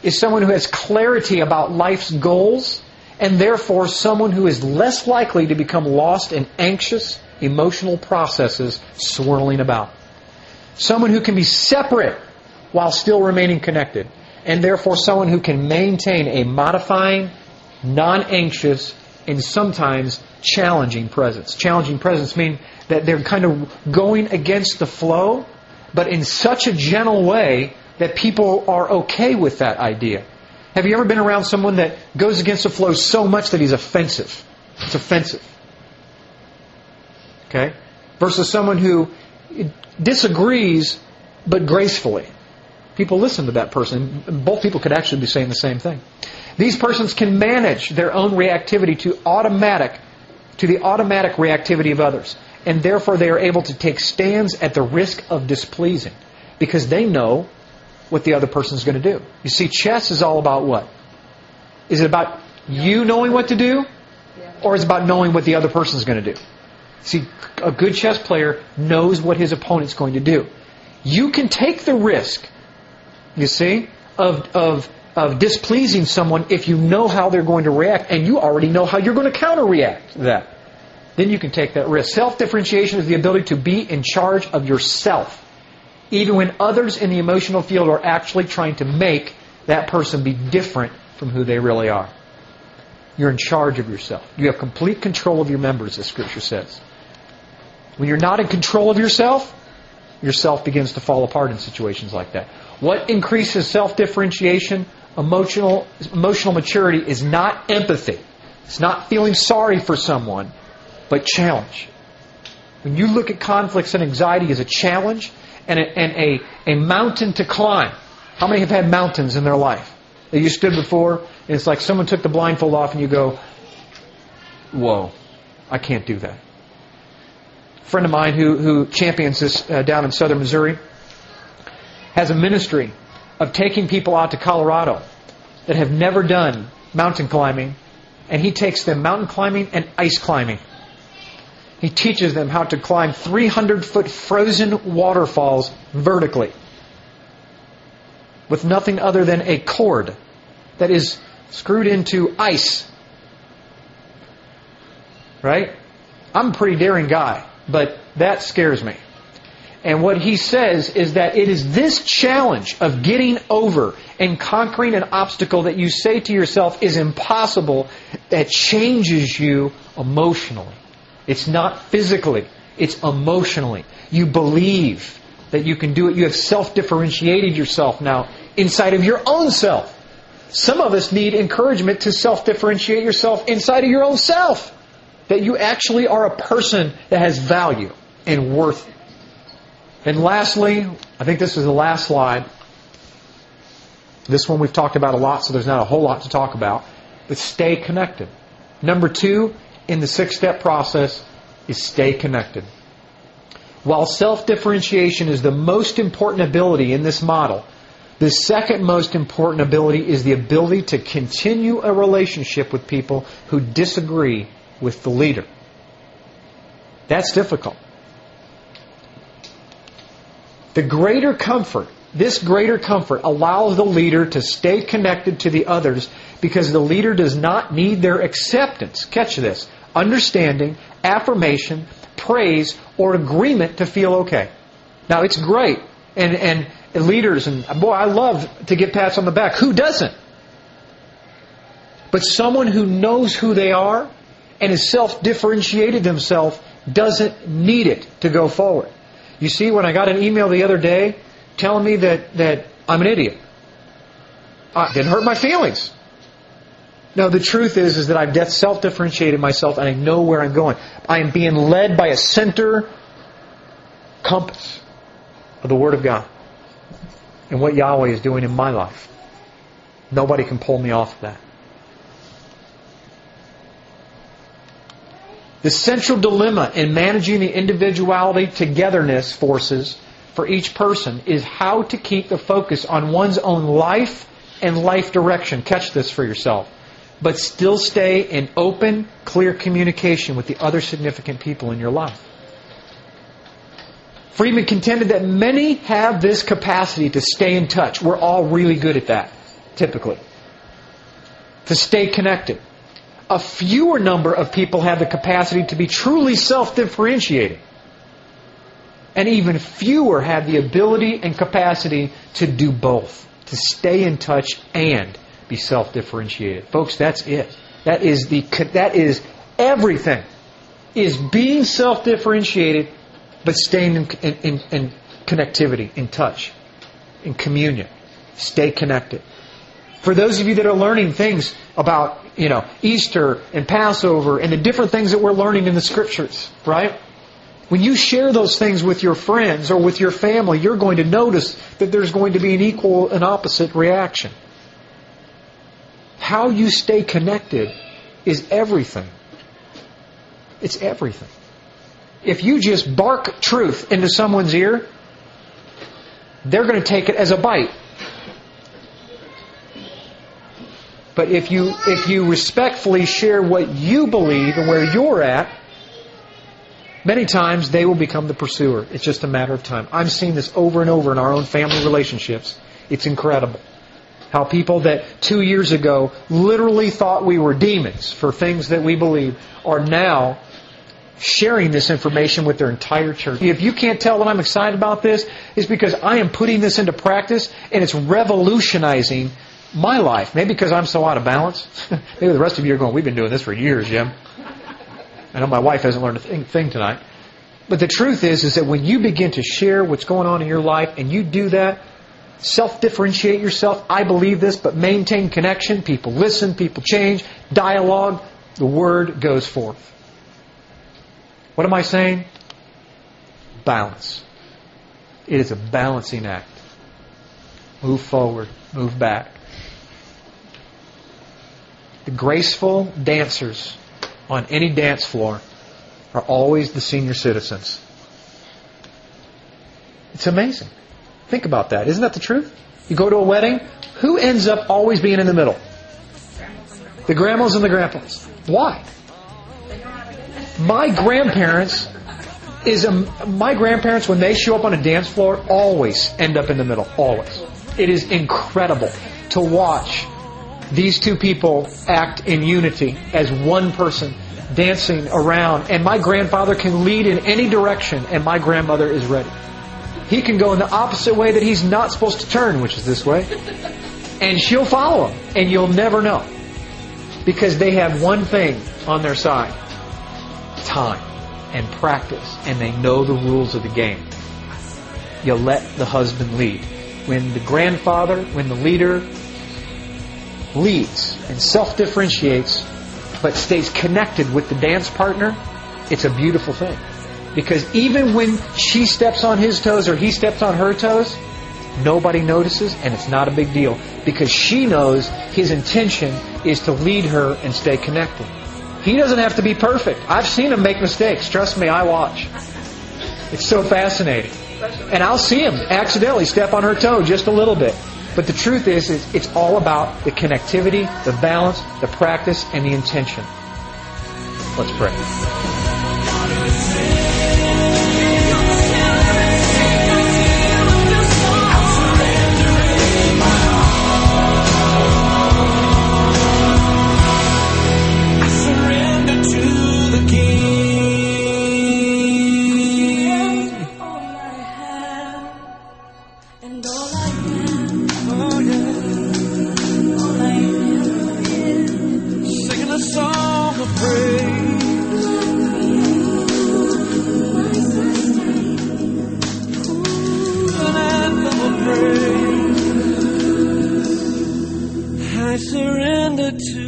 is someone who has clarity about life's goals and therefore someone who is less likely to become lost and anxious emotional processes swirling about. Someone who can be separate while still remaining connected. And therefore someone who can maintain a modifying, non-anxious, and sometimes challenging presence. Challenging presence means that they're kind of going against the flow, but in such a gentle way that people are okay with that idea. Have you ever been around someone that goes against the flow so much that he's offensive? It's offensive. Okay? Versus someone who disagrees, but gracefully. People listen to that person. Both people could actually be saying the same thing. These persons can manage their own reactivity to the automatic reactivity of others. And therefore they are able to take stands at the risk of displeasing. Because they know what the other person is going to do. You see, chess is all about what? Is it about you knowing what to do? Or is it about knowing what the other person is going to do? See, a good chess player knows what his opponent's going to do. You can take the risk, you see, of displeasing someone if you know how they're going to react, and you already know how you're going to counter-react to that. Then you can take that risk. Self-differentiation is the ability to be in charge of yourself, even when others in the emotional field are actually trying to make that person be different from who they really are. You're in charge of yourself. You have complete control of your members, as Scripture says. When you're not in control of yourself begins to fall apart in situations like that. What increases self-differentiation, emotional maturity, is not empathy. It's not feeling sorry for someone, but challenge. When you look at conflicts and anxiety as a challenge and a mountain to climb. How many have had mountains in their life that you stood before and it's like someone took the blindfold off and you go, whoa, I can't do that. A friend of mine who champions this down in southern Missouri has a ministry of taking people out to Colorado that have never done mountain climbing, and he takes them mountain climbing and ice climbing. He teaches them how to climb 300-foot frozen waterfalls vertically with nothing other than a cord that is screwed into ice. Right? I'm a pretty daring guy, but that scares me. And what he says is that it is this challenge of getting over and conquering an obstacle that you say to yourself is impossible that changes you emotionally. It's not physically, it's emotionally. You believe that you can do it. You have self-differentiated yourself now inside of your own self. Some of us need encouragement to self-differentiate yourself inside of your own self. That you actually are a person that has value and worth. And lastly, I think this is the last slide. This one we've talked about a lot, so there's not a whole lot to talk about. But stay connected. Number 2 in the 6-step process is stay connected. While self-differentiation is the most important ability in this model, the second most important ability is the ability to continue a relationship with people who disagree with the leader. That's difficult. This greater comfort allows the leader to stay connected to the others because the leader does not need their acceptance. Catch this. Understanding, affirmation, praise, or agreement to feel okay. Now, it's great. And leaders, and boy, I love to get pats on the back. Who doesn't? But someone who knows who they are and has self-differentiated themselves doesn't need it to go forward. You see, when I got an email the other day telling me that I'm an idiot, it didn't hurt my feelings. No, the truth is that I've self-differentiated myself and I know where I'm going. I am being led by a center compass of the Word of God and what Yahweh is doing in my life. Nobody can pull me off of that. The central dilemma in managing the individuality togetherness forces for each person is how to keep the focus on one's own life and life direction. Catch this for yourself. But still stay in open, clear communication with the other significant people in your life. Friedman contended that many have this capacity to stay in touch. We're all really good at that, typically. To stay connected. a fewer number of people have the capacity to be truly self-differentiating. And even fewer have the ability and capacity to do both, to stay in touch and be self-differentiated. Folks, that's it. That is everything. Is being self-differentiated, but staying in connectivity, in touch, in communion. Stay connected. For those of you that are learning things about, Easter and Passover and the different things that we're learning in the Scriptures, right? When you share those things with your friends or with your family, you're going to notice that there's going to be an equal and opposite reaction. How you stay connected is everything. It's everything. If you just bark truth into someone's ear, they're going to take it as a bite. But if you respectfully share what you believe and where you're at, many times they will become the pursuer. It's just a matter of time. I'm seeing this over and over in our own family relationships. It's incredible. How people that 2 years ago literally thought we were demons for things that we believe are now sharing this information with their entire church. If you can't tell that I'm excited about this, it's because I am putting this into practice and it's revolutionizing my life. Maybe because I'm so out of balance. Maybe the rest of you are going, we've been doing this for years, Jim. I know my wife hasn't learned a thing tonight. But the truth is that when you begin to share what's going on in your life and you do that, self-differentiate yourself, I believe this, but maintain connection, people listen, people change, dialogue, the Word goes forth. What am I saying? Balance. It is a balancing act. Move forward, move back. The graceful dancers on any dance floor are always the senior citizens. It's amazing. Think about that. Isn't that the truth? You go to a wedding, who ends up always being in the middle? The grandmas and the grandpas. Why? My grandparents, when they show up on a dance floor, always end up in the middle. Always. It is incredible to watch these two people act in unity as one person dancing around. And my grandfather can lead in any direction, and my grandmother is ready. He can go in the opposite way that he's not supposed to turn, which is this way. And she'll follow him, and you'll never know. Because they have one thing on their side. Time and practice, and they know the rules of the game. You let the husband lead. When the leader leads and self-differentiates, but stays connected with the dance partner, it's a beautiful thing. Because even when she steps on his toes or he steps on her toes, nobody notices, and it's not a big deal. Because she knows his intention is to lead her and stay connected. He doesn't have to be perfect. I've seen him make mistakes. Trust me, I watch. It's so fascinating. And I'll see him accidentally step on her toe just a little bit. But the truth is it's all about the connectivity, the balance, the practice, and the intention. Let's pray. I surrender to